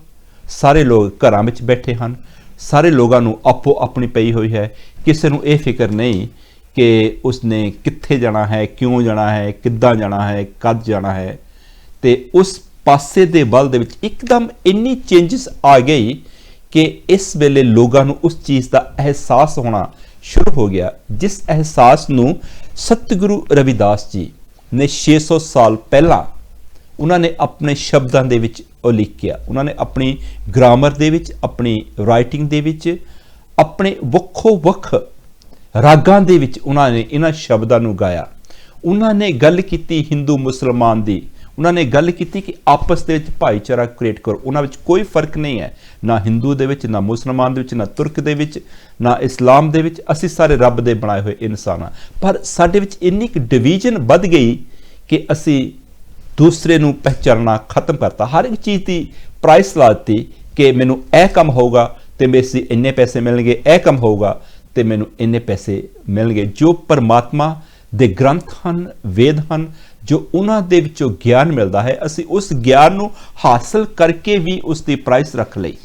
ਸਾਰੇ ਲੋਕ ਘਰਾਂ ਵਿੱਚ ਬੈਠੇ ਹਨ, ਸਾਰੇ ਲੋਕਾਂ ਨੂੰ ਆਪੋ ਆਪਣੀ ਪਈ ਹੋਈ ਹੈ, ਕਿਸੇ ਨੂੰ ਇਹ ਫਿਕਰ ਨਹੀਂ कि उसने कित्थे जाना है, क्यों जाना है, किद्दां जाना है, कद जाना है। तो उस पासे दे वल दे विच एकदम इन्नी चेंजिस आ गई कि इस वेले लोगों को उस चीज़ का एहसास होना शुरू हो गया, जिस एहसास नूं सतगुरु रविदास जी ने 600 साल पहला उन्होंने अपने शब्दों दे विच उलीकिया। उन्होंने अपनी ग्रामर दे विच, अपनी राइटिंग दे विच, अपने वक्खो वक्ख रागां दे विच उन्होंने इन्हां शब्दों नूं गाया। उन्होंने गल कीती हिंदू मुसलमान दी, उन्होंने गल कीती कि आपस दे विच भाईचारा क्रिएट करो। उन्हां विच कोई फर्क नहीं है, ना हिंदू दे विच, ना मुसलमान दे विच, ना तुर्क दे विच, ना इस्लाम दे विच। असीं सारे रब दे बनाए हुए इंसान हां, पर साडे विच इन्नी क डिवीजन वध गई कि असीं दूसरे नूं पहचानना खत्म करता। हर एक चीज़ की प्राइस ला दी कि मैनूं यह काम होगा तो मेरे इन्ने पैसे मिलणगे, यह काम होगा तो मैनूं इन्ने पैसे मिलणगे। जो परमात्मा दे ग्रंथ हन, वेद हन, जो उन्हां दे विचों ज्ञान मिलता है, असीं उस ज्ञान नूं हासिल करके भी उसकी प्राइस रख लई।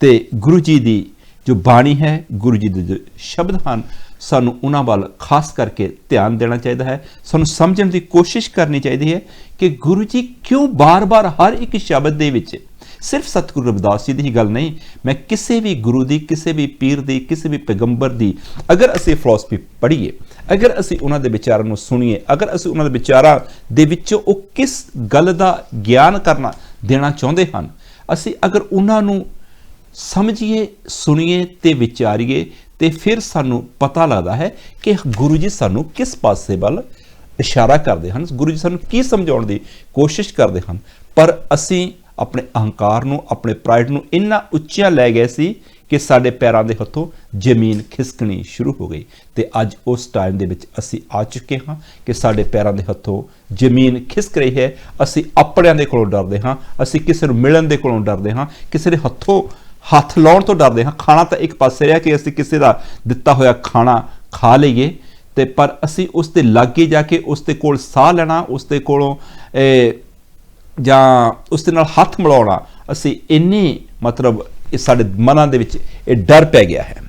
ते गुरु जी की जो बाणी है, गुरु जी के जो शब्द हैं, सानू उन्हां वाल खास करके ध्यान देना चाहिए है। सानू समझण की कोशिश करनी चाहिए है कि गुरु जी क्यों बार बार हर एक शब्द दे विच, सिर्फ सतगुरु रविदास जी की ही गल नहीं, मैं किसी भी गुरु की, किसी भी पीर की, किसी भी पैगंबर की अगर असीं फिलॉसफी पढ़ीए, अगर असीं उन्हां दे विचारां नूं सुणीए, अगर असीं उन्हां दे विचारां दे विचों ओ किस गल दा ज्ञान करना देना चाहुंदे हन, असीं अगर उन्हां नूं समझिए, सुनिए ते विचारीए, तो फिर सानू पता लगता है कि गुरु जी सानू किस पासे वाल इशारा करते हैं, गुरु जी सानू की समझाउण दी कोशिश करते हैं। पर असी अपने अहंकार नूं, अपने प्राइड नूं इन्ना उच्चिया लै गए सी कि साडे पैरां दे हत्थों जमीन खिसकनी शुरू हो गई। तो अज उस टाइम दे विच असी आ चुके हाँ कि साडे पैरां दे हत्थों जमीन खिसक रही है। असी अपणिआं दे कोलों डरदे हाँ, असी किसी नूं मिलण दे कोलों डरदे हाँ, किसी दे हत्थों हथ लाउण तो डरदे हाँ। खाना तो एक पासे रहा कि असी किसी का दिता होया खाना खा लईए, ते पर असी उसके लागे जाके उसके कोल साह लेना, उसके कोलों जां उसके नाल हथ मिलाउणा, असी इन्नी मतलब साडे मनां दे विच ये डर पै गया है।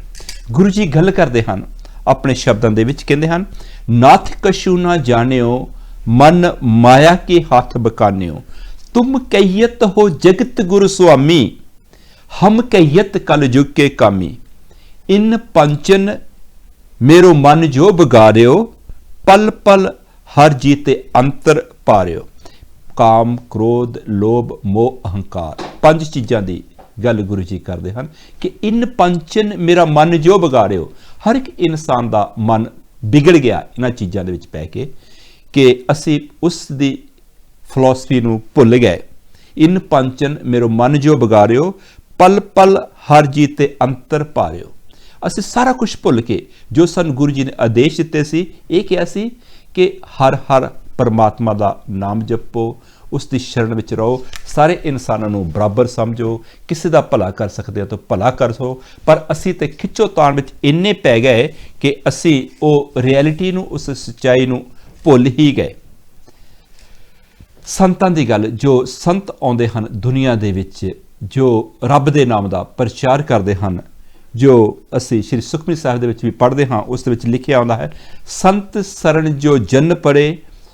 गुरु जी गल करते हैं अपने शब्दों दे विच, कहंदे हन, नाथ कछु ना जानियो मन माया के हाथ बकानियो, तुम कहियत हो जगत गुरु स्वामी, हम कहियत कल युग के कामी, इन पंचन मेरो मन जो बिगाड़ियो, पल पल हर जीते अंतर पारियो। काम, क्रोध, लोभ, मोह, अहंकार, पंज चीज़ों की गल गुरु जी करते हैं कि इन पंचन मेरा मन जो बिगाड़ियो। हर एक इंसान का मन बिगड़ गया इन्हां चीज़ों के पै के कि असी उसकी फिलॉसफी नूं भुल गए। इन पंचन मेरो मन जो बिगाड़ियो, पल पल हर जीते अंतर पारियो। असी सारा कुछ भुल के जो सन गुरु जी ने आदेश दिते सी, ये क्या सी कि हर हर परमात्मा का नाम जपो, उसकी शरण विच रहो, सारे इंसानों को बराबर समझो, किसी का भला कर सकते हो तो भला कर सो। पर असी तो खिच्चो ताण विच इन्ने पै गए कि असी वो रियलिटी नूं, उस सच्चाई नूं भुल ही गए। संतां दी गल, जो संत आउंदे हन दुनिया दे विच, जो रब दे नाम का प्रचार करते हैं, जो असी श्री सुखमनी साहिब दे विच भी पढ़ते हाँ, उस विच लिखिया आउंदा है, संत शरण जो जन पड़े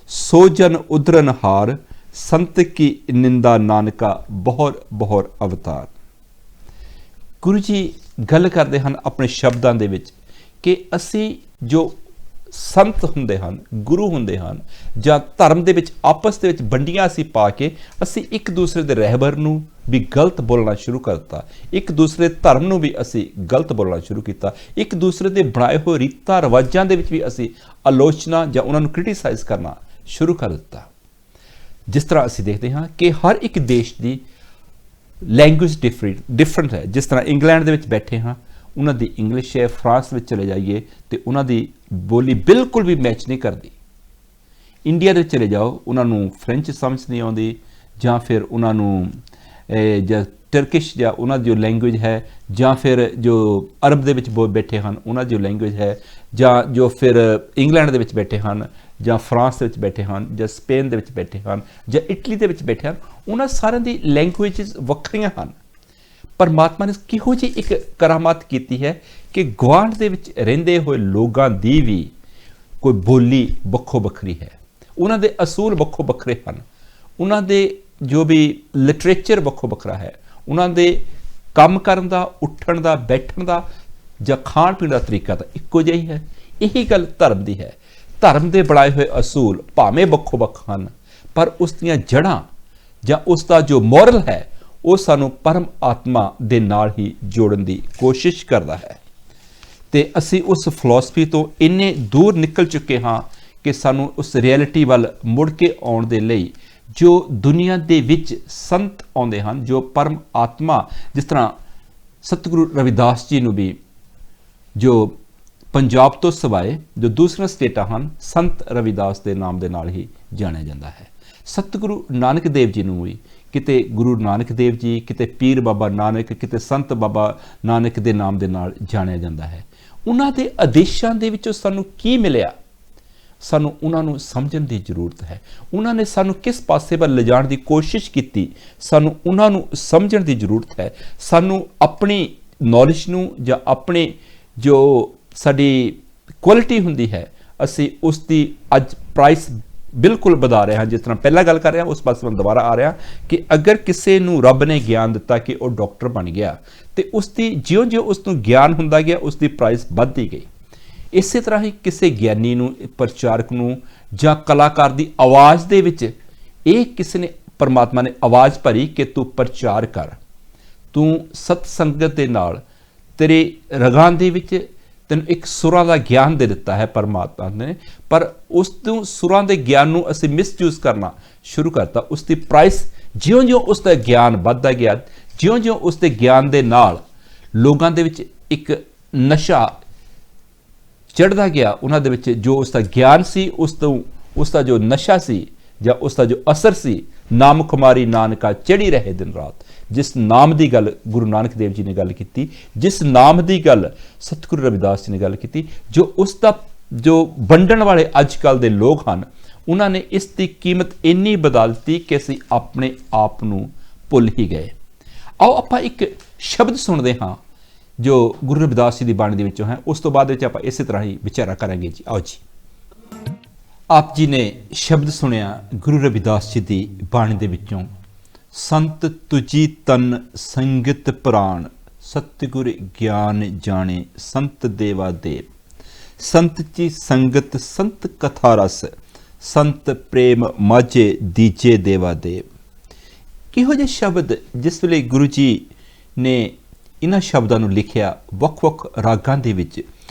सो जन उधरन हार, संत की निंदा नानका बहुत बहुत अवतार। गुरु जी गल करते हैं अपने शब्दों दे विच कि असी जो संत हुंदे हन, गुरु हुंदे हन, जां धर्म दे विच आपस दे विच बंडियां असी पा के असी एक दूसरे दे रहबर नूं भी गलत बोलना शुरू करता, एक दूसरे धर्म नूं भी असी गलत बोलना शुरू किया, एक दूसरे दे बनाए हुए रीतां रिवाजां दे विच भी असी आलोचना जां उन्हां नूं क्रिटिसाइज करना शुरू कर दिता। जिस तरह असी देखते हैं कि हर एक देश की लैंग्वेज डिफरेंट है। जिस तरह इंग्लैंड दे विच बैठे हाँ, उन्हां दी इंग्लिश है, फ्रांस में चले जाइए तो उन्हां दी बोली बिल्कुल भी मैच नहीं करती। इंडिया दे चले जाओ, उन्होंने फ्रेंच समझ नहीं आती, जां फिर उन्होंने टर्किश या उन्होंने जो लैंग्वेज है, जां फिर जो अरब दे विच बैठे हैं उन्होंने जो लैंग्वेज है, जां जो फिर इंग्लैंड दे विच बैठे हैं, जां फ्रांस दे विच बैठे हैं, जां स्पेन दे विच बैठे हैं, जां इटली दे विच बैठे हैं, उन्होंने सारे दी लैंग्वेज वक्रियां हैं। परमात्मा ने किहो जी एक करामात की है कि गुआंढ दे विच रहिंदे होए लोगां दी भी ਕੋਈ ਬੋਲੀ ਵੱਖੋ ਵੱਖਰੀ ਹੈ, ਉਹਨਾਂ ਦੇ ਅਸੂਲ ਵੱਖੋ ਵੱਖਰੇ ਹਨ, ਉਹਨਾਂ ਦੇ ਜੋ ਵੀ ਲਿਟਰੇਚਰ ਵੱਖੋ ਵੱਖਰਾ ਹੈ, ਉਹਨਾਂ ਦੇ ਕੰਮ ਕਰਨ ਦਾ, ਉੱਠਣ ਦਾ, ਬੈਠਣ ਦਾ ਜਾਂ ਖਾਣ ਪੀਣ ਦਾ ਤਰੀਕਾ ਤਾਂ ਇੱਕੋ ਜਿਹਾ ਹੀ ਹੈ। ਇਹੀ ਗੱਲ ਧਰਮ ਦੀ ਹੈ। ਧਰਮ ਦੇ ਬਣਾਏ ਹੋਏ ਅਸੂਲ ਭਾਵੇਂ ਵੱਖੋ ਵੱਖ ਹਨ, ਪਰ ਉਸ ਦੀਆਂ ਜੜ੍ਹਾਂ ਜਾਂ ਉਸ ਦਾ ਜੋ ਮੋਰਲ ਹੈ ਉਹ ਸਾਨੂੰ ਪਰਮ ਆਤਮਾ ਦੇ ਨਾਲ ਹੀ ਜੋੜਨ ਦੀ ਕੋਸ਼ਿਸ਼ ਕਰਦਾ ਹੈ। ਤੇ ਅਸੀਂ ਉਸ ਫਿਲਾਸਫੀ ਤੋਂ ਇੰਨੇ ਦੂਰ ਨਿਕਲ ਚੁੱਕੇ ਹਾਂ ਕਿ ਸਾਨੂੰ ਉਸ ਰਿਐਲਿਟੀ ਵੱਲ ਮੁੜ ਕੇ ਆਉਣ ਦੇ ਲਈ ਜੋ ਦੁਨੀਆ ਦੇ ਵਿੱਚ ਸੰਤ ਆਉਂਦੇ ਹਨ, ਜੋ ਪਰਮ ਆਤਮਾ, ਜਿਸ ਤਰ੍ਹਾਂ ਸਤਿਗੁਰੂ ਰਵਿਦਾਸ ਜੀ ਨੂੰ ਵੀ ਜੋ ਪੰਜਾਬ ਤੋਂ ਸਿਵਾਏ ਜੋ ਦੂਸਰੀਆਂ ਸਟੇਟਾਂ ਹਨ, ਸੰਤ ਰਵਿਦਾਸ ਦੇ ਨਾਮ ਦੇ ਨਾਲ ਹੀ ਜਾਣਿਆ ਜਾਂਦਾ ਹੈ। ਸਤਿਗੁਰੂ ਨਾਨਕ ਦੇਵ ਜੀ ਨੂੰ ਵੀ ਕਿਤੇ ਗੁਰੂ ਨਾਨਕ ਦੇਵ ਜੀ, ਕਿਤੇ ਪੀਰ ਬਾਬਾ ਨਾਨਕ, ਕਿਤੇ ਸੰਤ ਬਾਬਾ ਨਾਨਕ ਦੇ ਨਾਮ ਦੇ ਨਾਲ ਜਾਣਿਆ ਜਾਂਦਾ ਹੈ। ਉਹਨਾਂ ਦੇ ਆਦੇਸ਼ਾਂ ਦੇ ਵਿੱਚੋਂ ਸਾਨੂੰ ਕੀ ਮਿਲਿਆ, ਸਾਨੂੰ ਉਹਨਾਂ ਨੂੰ ਸਮਝਣ ਦੀ ਜ਼ਰੂਰਤ ਹੈ। ਉਹਨਾਂ ਨੇ ਸਾਨੂੰ ਕਿਸ ਪਾਸੇ ਵੱਲ ਲਿਜਾਣ ਦੀ ਕੋਸ਼ਿਸ਼ ਕੀਤੀ, ਸਾਨੂੰ ਉਹਨਾਂ ਨੂੰ ਸਮਝਣ ਦੀ ਜ਼ਰੂਰਤ ਹੈ। ਸਾਨੂੰ ਆਪਣੀ ਨੌਲੇਜ ਨੂੰ ਜਾਂ ਆਪਣੇ ਜੋ ਸਾਡੀ ਕੁਆਲਿਟੀ ਹੁੰਦੀ ਹੈ, ਅਸੀਂ ਉਸ ਦੀ ਅੱਜ ਪ੍ਰਾਈਸ ਬਿਲਕੁਲ ਵਧਾ ਰਹੇ ਹਾਂ। ਜਿਸ ਤਰ੍ਹਾਂ ਪਹਿਲਾਂ ਗੱਲ ਕਰ ਰਿਹਾ, ਉਸ ਪਾਸੇ ਮੈਂ ਦੁਬਾਰਾ ਆ ਰਿਹਾ ਕਿ ਅਗਰ ਕਿਸੇ ਨੂੰ ਰੱਬ ਨੇ ਗਿਆਨ ਦਿੱਤਾ ਕਿ ਉਹ ਡਾਕਟਰ ਬਣ ਗਿਆ, ਤੇ ਉਸ ਦੀ ਜਿਉਂ-ਜਿਉਂ ਉਸ ਨੂੰ ਗਿਆਨ ਹੁੰਦਾ ਗਿਆ ਉਸ ਦੀ ਪ੍ਰਾਈਸ ਵੱਧਦੀ ਗਈ। ਇਸੇ ਤਰ੍ਹਾਂ ਹੀ ਕਿਸੇ ਗਿਆਨੀ ਨੂੰ, ਪ੍ਰਚਾਰਕ ਨੂੰ ਜਾਂ ਕਲਾਕਾਰ ਦੀ ਆਵਾਜ਼ ਦੇ ਵਿੱਚ ਇਹ ਕਿਸੇ ਨੇ, ਪਰਮਾਤਮਾ ਨੇ ਆਵਾਜ਼ ਭਰੀ ਕਿ ਤੂੰ ਪ੍ਰਚਾਰ ਕਰ, ਤੂੰ ਸਤ ਸੰਗਤ ਦੇ ਨਾਲ, ਤੇਰੇ ਰਗਾਂ ਦੇ ਵਿੱਚ ਤੈਨੂੰ ਇੱਕ ਸੁਰਾਂ ਦਾ ਗਿਆਨ ਦੇ ਦਿੱਤਾ ਹੈ ਪਰਮਾਤਮਾ ਨੇ, ਪਰ ਉਸ ਤੋਂ ਸੁਰਾਂ ਦੇ ਗਿਆਨ ਨੂੰ ਅਸੀਂ ਮਿਸਯੂਜ਼ ਕਰਨਾ ਸ਼ੁਰੂ ਕਰਤਾ। ਉਸ ਦੀ ਪ੍ਰਾਈਸ ਜਿਉਂ-ਜਿਉਂ ਉਸ ਦਾ ਗਿਆਨ ਵੱਧਦਾ ਗਿਆ, ਜਿਉਂ-ਜਿਉਂ ਉਸ ਦੇ ਗਿਆਨ ਦੇ ਨਾਲ ਲੋਕਾਂ ਦੇ ਵਿੱਚ ਇੱਕ ਨਸ਼ਾ ਚੜ੍ਹਦਾ ਗਿਆ, ਉਹਨਾਂ ਦੇ ਵਿੱਚ ਜੋ ਉਸ ਦਾ ਗਿਆਨ ਸੀ, ਉਸ ਦਾ ਜੋ ਨਸ਼ਾ ਸੀ ਜਾਂ ਉਸ ਦਾ ਜੋ ਅਸਰ ਸੀ, ਨਾਮ ਕੁਮਾਰੀ ਨਾਨਕਾ ਚੜ੍ਹੀ ਰਹੇ ਦਿਨ ਰਾਤ। ਜਿਸ ਨਾਮ ਦੀ ਗੱਲ ਗੁਰੂ ਨਾਨਕ ਦੇਵ ਜੀ ਨੇ ਗੱਲ ਕੀਤੀ, ਜਿਸ ਨਾਮ ਦੀ ਗੱਲ ਸਤਿਗੁਰੂ ਰਵਿਦਾਸ ਜੀ ਨੇ ਗੱਲ ਕੀਤੀ, ਜੋ ਉਸ ਦਾ ਜੋ ਵੰਡਣ ਵਾਲੇ ਅੱਜ ਕੱਲ੍ਹ ਦੇ ਲੋਕ ਹਨ, ਉਹਨਾਂ ਨੇ ਇਸ ਦੀ ਕੀਮਤ ਇੰਨੀ ਵਧਾ ਦਿੱਤੀ ਕਿ ਅਸੀਂ ਆਪਣੇ ਆਪ ਨੂੰ ਭੁੱਲ ਹੀ ਗਏ। ਆਓ ਆਪਾਂ ਇੱਕ ਸ਼ਬਦ ਸੁਣਦੇ ਹਾਂ ਜੋ ਗੁਰੂ ਰਵਿਦਾਸ ਜੀ ਦੀ ਬਾਣੀ ਦੇ ਵਿੱਚੋਂ ਹੈ, ਉਸ ਤੋਂ ਬਾਅਦ ਵਿੱਚ ਆਪਾਂ ਇਸੇ ਤਰ੍ਹਾਂ ਹੀ ਵਿਚਾਰਾ ਕਰਾਂਗੇ ਜੀ। ਆਓ ਜੀ। ਆਪ ਜੀ ਨੇ ਸ਼ਬਦ ਸੁਣਿਆ ਗੁਰੂ ਰਵਿਦਾਸ ਜੀ ਦੀ ਬਾਣੀ ਦੇ ਵਿੱਚੋਂ, ਸੰਤ ਤੁਜੀ ਤਨ ਸੰਗਤ ਪ੍ਰਾਣ, ਸਤਿਗੁਰ ਗਿਆਨ ਜਾਣੇ ਸੰਤ ਦੇਵਾ ਦੇਵ, ਸੰਤ ਜੀ ਸੰਗਤ ਸੰਤ ਕਥਾ ਰਸ, ਸੰਤ ਪ੍ਰੇਮ ਮਾਝੇ ਦੀਜੇ ਦੇਵਾ ਦੇਵ। ਕਿਹੋ ਜਿਹੇ ਸ਼ਬਦ ਜਿਸ ਵੇਲੇ ਗੁਰੂ ਜੀ ਨੇ ਇਹਨਾਂ ਸ਼ਬਦਾਂ ਨੂੰ ਲਿਖਿਆ ਵੱਖ-ਵੱਖ ਰਾਗਾਂ ਦੇ ਵਿੱਚ,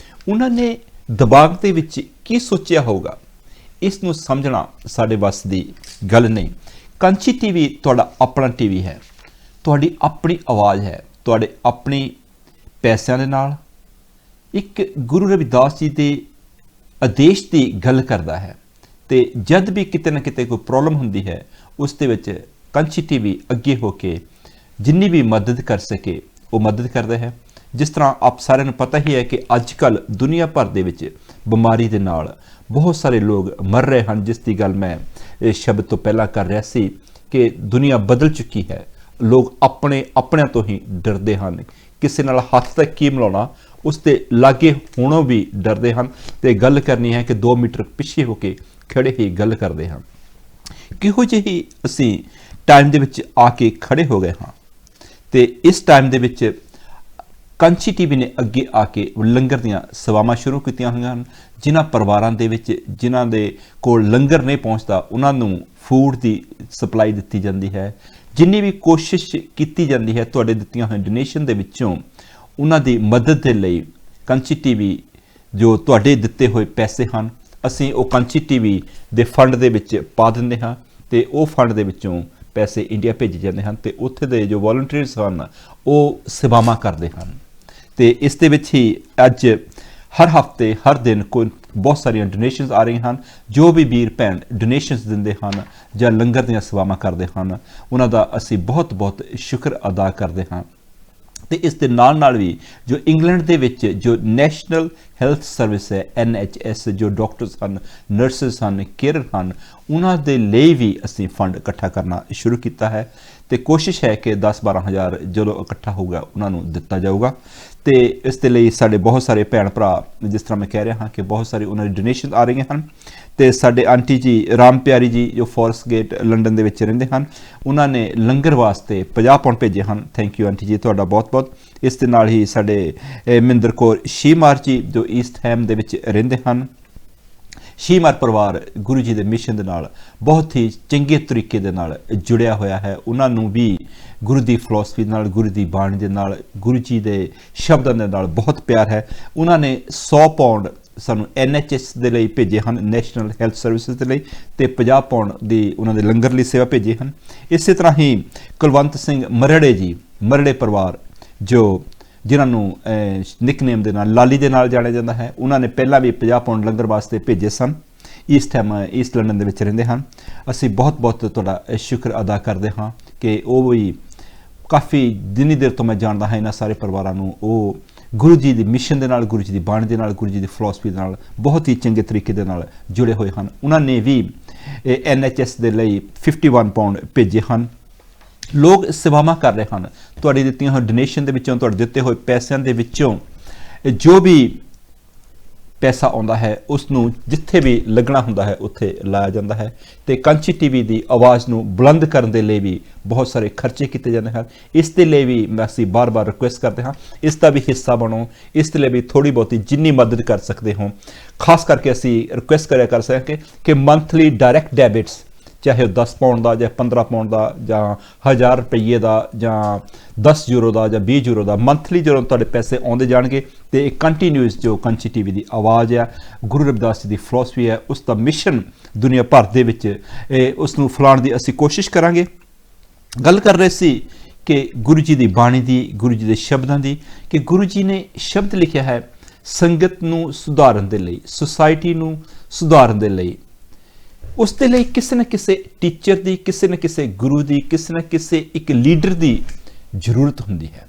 ਉਹਨਾਂ ਨੇ ਦਿਮਾਗ ਦੇ ਵਿੱਚ ਕੀ ਸੋਚਿਆ ਹੋਊਗਾ, ਇਸ ਨੂੰ ਸਮਝਣਾ ਸਾਡੇ ਵੱਸ ਦੀ ਗੱਲ ਨਹੀਂ। ਕਾਂਚੀ ਟੀਵੀ ਤੁਹਾਡਾ ਆਪਣਾ ਟੀਵੀ ਹੈ, ਤੁਹਾਡੀ ਆਪਣੀ ਆਵਾਜ਼ ਹੈ, ਤੁਹਾਡੇ ਆਪਣੇ ਪੈਸਿਆਂ ਦੇ ਨਾਲ ਇੱਕ ਗੁਰੂ ਰਵਿਦਾਸ ਜੀ ਦੇ ਆਦੇਸ਼ ਦੀ ਗੱਲ ਕਰਦਾ ਹੈ। ਤੇ ਜਦ ਵੀ ਕਿਤੇ ਨਾ ਕਿਤੇ ਕੋਈ ਪ੍ਰੋਬਲਮ ਹੁੰਦੀ ਹੈ, ਉਸ ਦੇ ਵਿੱਚ ਕਾਂਚੀ ਟੀਵੀ ਅੱਗੇ ਹੋ ਕੇ ਜਿੰਨੀ ਵੀ ਮਦਦ ਕਰ ਸਕੇ ਉਹ ਮਦਦ ਕਰਦਾ ਹੈ। ਜਿਸ ਤਰ੍ਹਾਂ ਆਪ ਸਾਰਿਆਂ ਨੂੰ ਪਤਾ ਹੀ ਹੈ ਕਿ ਅੱਜ ਕੱਲ੍ਹ ਦੁਨੀਆ ਭਰ ਦੇ ਵਿੱਚ ਬਿਮਾਰੀ ਦੇ ਨਾਲ ਬਹੁਤ ਸਾਰੇ ਲੋਕ ਮਰ ਰਹੇ ਹਨ, ਜਿਸ ਦੀ ਗੱਲ ਮੈਂ ਇਸ ਸ਼ਬਦ ਤੋਂ ਪਹਿਲਾਂ ਕਰ ਰਿਹਾ ਸੀ ਕਿ ਦੁਨੀਆ ਬਦਲ ਚੁੱਕੀ ਹੈ। ਲੋਕ ਆਪਣਿਆਂ ਤੋਂ ਹੀ ਡਰਦੇ ਹਨ, ਕਿਸੇ ਨਾਲ ਹੱਥ ਤੱਕ ਕੀ ਮਿਲਾਉਣਾ, ਉਸ ਦੇ ਲਾਗੇ ਹੋਣੋਂ ਵੀ ਡਰਦੇ ਹਨ, ਤੇ ਗੱਲ ਕਰਨੀ ਹੈ ਕਿ 2 ਮੀਟਰ ਪਿੱਛੇ ਹੋ ਕੇ ਖੜੇ ਹੀ ਗੱਲ ਕਰਦੇ ਹਨ। ਕਿਹੋ ਜਿਹੀ ਅਸੀਂ ਟਾਈਮ ਦੇ ਵਿੱਚ ਆ ਕੇ ਖੜੇ ਹੋ ਗਏ ਹਾਂ। ਤੇ ਇਸ ਟਾਈਮ ਦੇ ਵਿੱਚ ਕਾਂਚੀ ਟੀਵੀ ਨੇ ਅੱਗੇ ਆ ਕੇ ਲੰਗਰ ਦੀਆਂ ਸੇਵਾਵਾਂ ਸ਼ੁਰੂ ਕੀਤੀਆਂ ਹੋਈਆਂ ਹਨ। ਜਿਨ੍ਹਾਂ ਪਰਿਵਾਰਾਂ ਦੇ ਵਿੱਚ ਜਿਨ੍ਹਾਂ ਦੇ ਕੋਲ ਲੰਗਰ ਨਹੀਂ ਪਹੁੰਚਦਾ, ਉਹਨਾਂ ਨੂੰ ਫੂਡ ਦੀ ਸਪਲਾਈ ਦਿੱਤੀ ਜਾਂਦੀ ਹੈ। ਜਿੰਨੀ ਵੀ ਕੋਸ਼ਿਸ਼ ਕੀਤੀ ਜਾਂਦੀ ਹੈ ਤੁਹਾਡੇ ਦਿੱਤੀਆਂ ਹੋਈਆਂ ਡੋਨੇਸ਼ਨ ਦੇ ਵਿੱਚੋਂ ਉਹਨਾਂ ਦੀ ਮਦਦ ਦੇ ਲਈ, ਕਾਂਚੀ ਟੀਵੀ ਜੋ ਤੁਹਾਡੇ ਦਿੱਤੇ ਹੋਏ ਪੈਸੇ ਹਨ, ਅਸੀਂ ਉਹ ਕਾਂਚੀ ਟੀਵੀ ਦੇ ਫੰਡ ਦੇ ਵਿੱਚ ਪਾ ਦਿੰਦੇ ਹਾਂ, ਤੇ ਉਹ ਫੰਡ ਦੇ ਵਿੱਚੋਂ ਪੈਸੇ ਇੰਡੀਆ ਭੇਜੇ ਜਾਂਦੇ ਹਨ, ਤੇ ਉੱਥੇ ਦੇ ਜੋ ਵੋਲੰਟੀਅਰਸ ਹਨ ਉਹ ਸੇਵਾਵਾਂ ਕਰਦੇ ਹਨ। ਤੇ ਇਸ ਦੇ ਵਿੱਚ ਹੀ ਅੱਜ ਹਰ ਹਫਤੇ ਹਰ ਦਿਨ ਕੋਈ ਬਹੁਤ ਸਾਰੀਆਂ ਡੋਨੇਸ਼ਨਸ ਆ ਰਹੀਆਂ ਹਨ। ਜੋ ਵੀ ਵੀਰ ਭੈਣ ਡੋਨੇਸ਼ਨਸ ਦਿੰਦੇ ਹਨ ਜਾਂ ਲੰਗਰ ਦੀਆਂ ਸੇਵਾਵਾਂ ਕਰਦੇ ਹਨ, ਉਹਨਾਂ ਦਾ ਅਸੀਂ ਬਹੁਤ ਬਹੁਤ ਸ਼ੁਕਰ ਅਦਾ ਕਰਦੇ ਹਾਂ। ਤੇ ਇਸ ਦੇ ਨਾਲ ਵੀ ਜੋ ਇੰਗਲੈਂਡ ਦੇ ਵਿੱਚ ਜੋ ਨੈਸ਼ਨਲ ਹੈਲਥ ਸਰਵਿਸ ਹੈ NHS, ਜੋ ਡਾਕਟਰਸ ਹਨ, ਨਰਸਿਸ ਹਨ, ਕੇਅਰ ਹਨ, ਉਹਨਾਂ ਦੇ ਲਈ ਵੀ ਅਸੀਂ ਫੰਡ ਇਕੱਠਾ ਕਰਨਾ ਸ਼ੁਰੂ ਕੀਤਾ ਹੈ ਤੇ ਕੋਸ਼ਿਸ਼ ਹੈ ਕਿ 10-12 ਹਜ਼ਾਰ ਜਦੋਂ ਇਕੱਠਾ ਹੋਊਗਾ ਉਹਨਾਂ ਨੂੰ ਦਿੱਤਾ ਜਾਊਗਾ। ਤੇ ਇਸ ਦੇ ਲਈ ਸਾਡੇ ਬਹੁਤ ਸਾਰੇ ਭੈਣ ਭਰਾ, ਜਿਸ ਤਰ੍ਹਾਂ ਮੈਂ ਕਹਿ ਰਿਹਾ ਹਾਂ ਕਿ ਬਹੁਤ ਸਾਰੇ ਉਹਨਾਂ ਦੀ ਡੋਨੇਸ਼ਨ ਆ ਰਹੀਆਂ ਹਨ ਤੇ ਸਾਡੇ ਆਂਟੀ ਜੀ ਰਾਮ ਪਿਆਰੀ ਜੀ ਜੋ ਫੋਰੈਸਟ ਗੇਟ ਲੰਡਨ ਦੇ ਵਿੱਚ ਰਹਿੰਦੇ ਹਨ, ਉਹਨਾਂ ਨੇ ਲੰਗਰ ਵਾਸਤੇ 50 ਪਾਉਂਡ ਭੇਜੇ ਹਨ। ਥੈਂਕ ਯੂ ਆਂਟੀ ਜੀ, ਤੁਹਾਡਾ ਬਹੁਤ-ਬਹੁਤ। ਇਸ ਦੇ ਨਾਲ ਹੀ ਸਾਡੇ ਮਹਿੰਦਰ ਕੌਰ ਸ਼ੀਮਾਰ ਜੀ ਜੋ ਈਸਟ ਹੈਮ ਦੇ ਵਿੱਚ ਰਹਿੰਦੇ ਹਨ। ਸ਼ੀਮਾਰ ਪਰਿਵਾਰ ਗੁਰੂ ਜੀ ਦੇ ਮਿਸ਼ਨ ਦੇ ਨਾਲ ਬਹੁਤ ਹੀ ਚੰਗੇ ਤਰੀਕੇ ਦੇ ਨਾਲ ਜੁੜਿਆ ਹੋਇਆ ਹੈ। ਉਹਨਾਂ ਨੂੰ ਵੀ ਗੁਰੂ ਦੀ ਫਿਲਾਸਫੀ ਨਾਲ, ਗੁਰੂ ਦੀ ਬਾਣੀ ਦੇ ਨਾਲ, ਗੁਰੂ ਜੀ ਦੇ ਸ਼ਬਦਾਂ ਦੇ ਨਾਲ ਬਹੁਤ ਪਿਆਰ ਹੈ। ਉਹਨਾਂ ਨੇ 100 ਪਾਉਂਡ ਸਾਨੂੰ NHS ਦੇ ਲਈ ਭੇਜੇ ਹਨ, ਨੈਸ਼ਨਲ ਹੈਲਥ ਸਰਵਿਸਿਜ਼ ਦੇ ਲਈ, ਤੇ 50 ਪਾਉਂਡ ਦੀ ਉਹਨਾਂ ਦੇ ਲੰਗਰ ਲਈ ਸੇਵਾ ਭੇਜੇ ਹਨ। ਇਸੇ ਤਰ੍ਹਾਂ ਹੀ ਕੁਲਵੰਤ ਸਿੰਘ ਮਰੜੇ ਜੀ, ਮਰੜੇ ਪਰਿਵਾਰ ਜੋ ਜਿਨ੍ਹਾਂ ਨੂੰ ਨਿਕਨੇਮ ਦੇ ਨਾਲ ਲਾਲੀ ਦੇ ਨਾਲ ਜਾਣਿਆ ਜਾਂਦਾ ਹੈ, ਉਹਨਾਂ ਨੇ ਪਹਿਲਾਂ ਵੀ 50 ਪਾਉਂਡ ਲੰਗਰ ਵਾਸਤੇ ਭੇਜੇ ਸਨ। ਈਸਟ ਲੰਡਨ ਦੇ ਵਿੱਚ ਰਹਿੰਦੇ ਹਨ। ਅਸੀਂ ਬਹੁਤ-ਬਹੁਤ ਤੁਹਾਡਾ ਸ਼ੁਕਰ ਅਦਾ ਕਰਦੇ ਹਾਂ ਕਿ ਉਹ ਵੀ ਕਾਫੀ ਦਿਨੀ ਦੇਰ ਤੋਂ ਮੈਂ ਜਾਣਦਾ ਹਾਂ ਇਹਨਾਂ ਸਾਰੇ ਪਰਿਵਾਰਾਂ ਨੂੰ, ਉਹ ਗੁਰੂ ਜੀ ਦੀ ਮਿਸ਼ਨ ਦੇ ਨਾਲ, ਗੁਰੂ ਜੀ ਦੀ ਬਾਣੀ ਦੇ ਨਾਲ, ਗੁਰੂ ਜੀ ਦੀ ਫਿਲਾਸਫੀ ਦੇ ਨਾਲ ਬਹੁਤ ਹੀ ਚੰਗੇ ਤਰੀਕੇ ਦੇ ਨਾਲ ਜੁੜੇ ਹੋਏ ਹਨ। ਉਹਨਾਂ ਨੇ ਵੀ NHS ਦੇ ਲਈ 51 ਪਾਉਂਡ ਭੇਜੇ ਹਨ। ਲੋਕ ਸੇਵਾਵਾਂ ਕਰ ਰਹੇ ਹਨ। ਤੁਹਾਡੀ ਦਿੱਤੀਆਂ ਹੋਈਆਂ ਡੋਨੇਸ਼ਨ ਦੇ ਵਿੱਚੋਂ, ਤੁਹਾਡੇ ਦਿੱਤੇ ਹੋਏ ਪੈਸਿਆਂ ਦੇ ਵਿੱਚੋਂ ਜੋ ਵੀ ਪੈਸਾ ਆਉਂਦਾ ਹੈ ਉਸ ਨੂੰ ਜਿੱਥੇ ਵੀ ਲੱਗਣਾ ਹੁੰਦਾ ਹੈ ਉੱਥੇ ਲਾਇਆ ਜਾਂਦਾ ਹੈ ਤੇ ਕਾਂਚੀ TV ਦੀ ਆਵਾਜ਼ ਨੂੰ ਬੁਲੰਦ ਕਰਨ ਦੇ ਲਈ ਵੀ ਬਹੁਤ ਸਾਰੇ ਖਰਚੇ ਕੀਤੇ ਜਾਂਦੇ ਹਨ। ਇਸ ਦੇ ਲਈ ਵੀ ਅਸੀਂ ਬਾਰ-ਬਾਰ ਰਿਕੁਐਸਟ ਕਰਦੇ ਹਾਂ, ਇਸ ਦਾ ਵੀ ਹਿੱਸਾ ਬਣੋ। ਇਸ ਦੇ ਲਈ ਵੀ ਥੋੜੀ ਬਹੁਤੀ ਜਿੰਨੀ ਮਦਦ ਕਰ ਸਕਦੇ ਹੋ, ਖਾਸ ਕਰਕੇ ਅਸੀਂ ਰਿਕੁਐਸਟ ਕਰਿਆ ਕਰ ਸਕੇ ਕਿ ਮੰਥਲੀ ਡਾਇਰੈਕਟ ਡੈਬਿਟਸ, ਚਾਹੇ ਉਹ 10 ਪਾਉਂਡ ਦਾ ਜਾਂ 15 ਪਾਉਂਡ ਦਾ ਜਾਂ 1000 ਰੁਪਏ ਦਾ ਜਾਂ 10 ਯੂਰੋ ਦਾ ਜਾਂ 20 ਯੂਰੋ ਦਾ, ਮੰਥਲੀ ਜਦੋਂ ਤੁਹਾਡੇ ਪੈਸੇ ਆਉਂਦੇ ਜਾਣਗੇ ਤੇ ਇਹ ਕੰਟੀਨਿਊਸ ਜੋ ਕਾਂਚੀ TV ਦੀ ਆਵਾਜ਼ ਹੈ, ਗੁਰੂ ਰਵਿਦਾਸ ਜੀ ਦੀ ਫਿਲਾਸਫੀ ਹੈ, ਉਸ ਦਾ ਮਿਸ਼ਨ ਦੁਨੀਆ ਭਰ ਦੇ ਵਿੱਚ ਉਸ ਨੂੰ ਫੈਲਾਉਣ ਦੀ ਅਸੀਂ ਕੋਸ਼ਿਸ਼ ਕਰਾਂਗੇ। ਗੱਲ ਕਰ ਰਹੇ ਸੀ ਕਿ ਗੁਰੂ ਜੀ ਦੀ ਬਾਣੀ ਦੀ, ਗੁਰੂ ਜੀ ਦੇ ਸ਼ਬਦਾਂ ਦੀ, ਕਿ ਗੁਰੂ ਜੀ ਨੇ ਸ਼ਬਦ ਲਿਖਿਆ ਹੈ ਸੰਗਤ ਨੂੰ ਸੁਧਾਰਨ ਦੇ ਲਈ, ਸੁਸਾਇਟੀ ਨੂੰ ਸੁਧਾਰਨ ਦੇ ਲਈ। ਉਸ ਦੇ ਲਈ ਕਿਸੇ ਨਾ ਕਿਸੇ ਟੀਚਰ ਦੀ, ਕਿਸੇ ਨਾ ਕਿਸੇ ਗੁਰੂ ਦੀ, ਕਿਸੇ ਨਾ ਕਿਸੇ ਇੱਕ ਲੀਡਰ ਦੀ ਜ਼ਰੂਰਤ ਹੁੰਦੀ ਹੈ।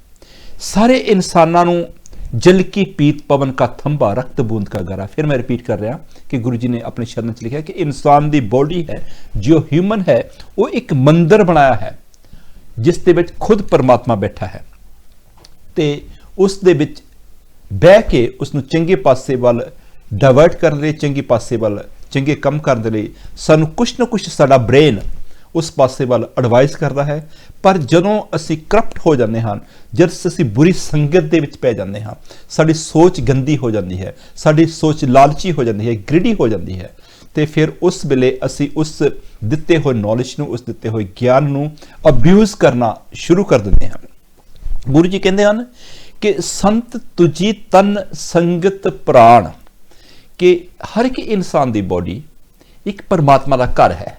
ਸਾਰੇ ਇਨਸਾਨਾਂ ਨੂੰ ਜਲ ਕੀ ਪੀਤ ਪਵਨ ਕਾ ਥੰਬਾ ਰਕਤ ਬੂੰਦ ਕਾ ਗਰਾ। ਫਿਰ ਮੈਂ ਰਿਪੀਟ ਕਰ ਰਿਹਾ ਕਿ ਗੁਰੂ ਜੀ ਨੇ ਆਪਣੇ ਸ਼ਬਦਾਂ 'ਚ ਲਿਖਿਆ ਕਿ ਇਨਸਾਨ ਦੀ ਬੋਡੀ ਹੈ, ਜੋ ਹਿਊਮਨ ਹੈ, ਉਹ ਇੱਕ ਮੰਦਿਰ ਬਣਾਇਆ ਹੈ ਜਿਸ ਦੇ ਵਿੱਚ ਖੁਦ ਪਰਮਾਤਮਾ ਬੈਠਾ ਹੈ ਤੇ ਉਸ ਦੇ ਵਿੱਚ ਬਹਿ ਕੇ ਉਸ ਨੂੰ ਚੰਗੇ ਪਾਸੇ ਵੱਲ ਡਾਇਵਰਟ ਕਰਨ ਲਈ, ਚੰਗੇ ਪਾਸੇ ਵੱਲ, ਚੰਗੇ ਕੰਮ ਕਰਨ ਦੇ ਲਈ ਸਾਨੂੰ ਕੁਛ ਨਾ ਕੁਛ ਸਾਡਾ ਬ੍ਰੇਨ ਉਸ ਪਾਸੇ ਵੱਲ ਐਡਵਾਈਸ ਕਰਦਾ ਹੈ। ਪਰ ਜਦੋਂ ਅਸੀਂ ਕਰਪਟ ਹੋ ਜਾਂਦੇ ਹਾਂ, ਜਦ ਅਸੀਂ ਬੁਰੀ ਸੰਗਤ ਦੇ ਵਿੱਚ ਪੈ ਜਾਂਦੇ ਹਾਂ, ਸਾਡੀ ਸੋਚ ਗੰਦੀ ਹੋ ਜਾਂਦੀ ਹੈ, ਸਾਡੀ ਸੋਚ ਲਾਲਚੀ ਹੋ ਜਾਂਦੀ ਹੈ, ਗ੍ਰਿਡੀ ਹੋ ਜਾਂਦੀ ਹੈ, ਤੇ ਫਿਰ ਉਸ ਵੇਲੇ ਅਸੀਂ ਉਸ ਦਿੱਤੇ ਹੋਏ ਨੌਲੇਜ ਨੂੰ, ਉਸ ਦਿੱਤੇ ਹੋਏ ਗਿਆਨ ਨੂੰ ਅਬਿਊਜ਼ ਕਰਨਾ ਸ਼ੁਰੂ ਕਰ ਦਿੰਦੇ ਹਾਂ। ਗੁਰੂ ਜੀ ਕਹਿੰਦੇ ਹਨ ਕਿ ਸੰਤ ਤੁਜੀ ਤਨ ਸੰਗਤ ਪ੍ਰਾਣ, ਕਿ ਹਰ ਇੱਕ ਇਨਸਾਨ ਦੀ ਬੋਡੀ ਇੱਕ ਪਰਮਾਤਮਾ ਦਾ ਘਰ ਹੈ,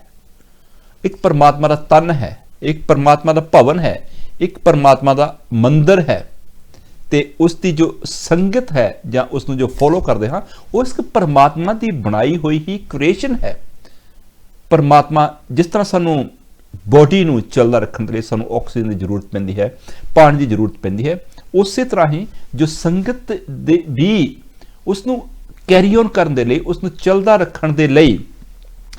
ਇੱਕ ਪਰਮਾਤਮਾ ਦਾ ਤਨ ਹੈ, ਇੱਕ ਪਰਮਾਤਮਾ ਦਾ ਭਵਨ ਹੈ, ਇੱਕ ਪਰਮਾਤਮਾ ਦਾ ਮੰਦਿਰ ਹੈ ਤੇ ਉਸ ਦੀ ਜੋ ਸੰਗਤ ਹੈ ਜਾਂ ਉਸ ਨੂੰ ਜੋ ਫੋਲੋ ਕਰਦੇ ਹਾਂ, ਉਹ ਇਸ ਪਰਮਾਤਮਾ ਦੀ ਬਣਾਈ ਹੋਈ ਹੀ ਕ੍ਰੀਏਸ਼ਨ ਹੈ। ਪਰਮਾਤਮਾ ਜਿਸ ਤਰ੍ਹਾਂ ਸਾਨੂੰ ਬੋਡੀ ਨੂੰ ਚੱਲਦਾ ਰੱਖਣ ਦੇ ਲਈ ਸਾਨੂੰ ਆਕਸੀਜਨ ਦੀ ਜ਼ਰੂਰਤ ਪੈਂਦੀ ਹੈ, ਪਾਣੀ ਦੀ ਜ਼ਰੂਰਤ ਪੈਂਦੀ ਹੈ, ਉਸੇ ਤਰ੍ਹਾਂ ਹੀ ਜੋ ਸੰਗਤ ਦੇ ਵੀ ਉਸ ਨੂੰ ਕੈਰੀ ਔਨ ਕਰਨ ਦੇ ਲਈ, ਉਸ ਨੂੰ ਚੱਲਦਾ ਰੱਖਣ ਦੇ ਲਈ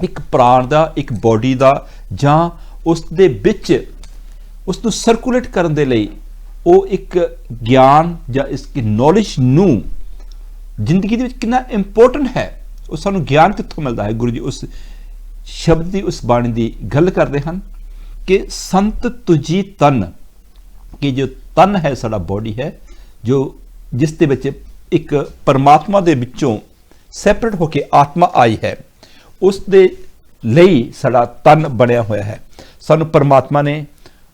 ਇੱਕ ਪ੍ਰਾਣ ਦਾ, ਇੱਕ ਬੋਡੀ ਦਾ, ਜਾਂ ਉਸ ਦੇ ਵਿੱਚ ਉਸ ਨੂੰ ਸਰਕੂਲੇਟ ਕਰਨ ਦੇ ਲਈ ਉਹ ਇੱਕ ਗਿਆਨ ਜਾਂ ਇਸ ਦੀ ਨੌਲੇਜ ਨੂੰ ਜ਼ਿੰਦਗੀ ਦੇ ਵਿੱਚ ਕਿੰਨਾ ਇੰਪੋਰਟੈਂਟ ਹੈ, ਉਹ ਸਾਨੂੰ ਗਿਆਨ ਕਿੱਥੋਂ ਮਿਲਦਾ ਹੈ। ਗੁਰੂ ਜੀ ਉਸ ਸ਼ਬਦ ਦੀ, ਉਸ ਬਾਣੀ ਦੀ ਗੱਲ ਕਰਦੇ ਹਨ ਕਿ ਸੰਤ ਤੁਜੀ ਤਨ, ਕਿ ਜੋ ਤਨ ਹੈ ਸਾਡਾ ਬੋਡੀ ਹੈ, ਜੋ ਜਿਸ ਦੇ ਵਿੱਚ ਇੱਕ ਪਰਮਾਤਮਾ ਦੇ ਵਿੱਚੋਂ ਸੈਪਰੇਟ ਹੋ ਕੇ ਆਤਮਾ ਆਈ ਹੈ, ਉਸ ਦੇ ਲਈ ਸਾਡਾ ਤਨ ਬਣਿਆ ਹੋਇਆ ਹੈ। ਸਾਨੂੰ ਪਰਮਾਤਮਾ ਨੇ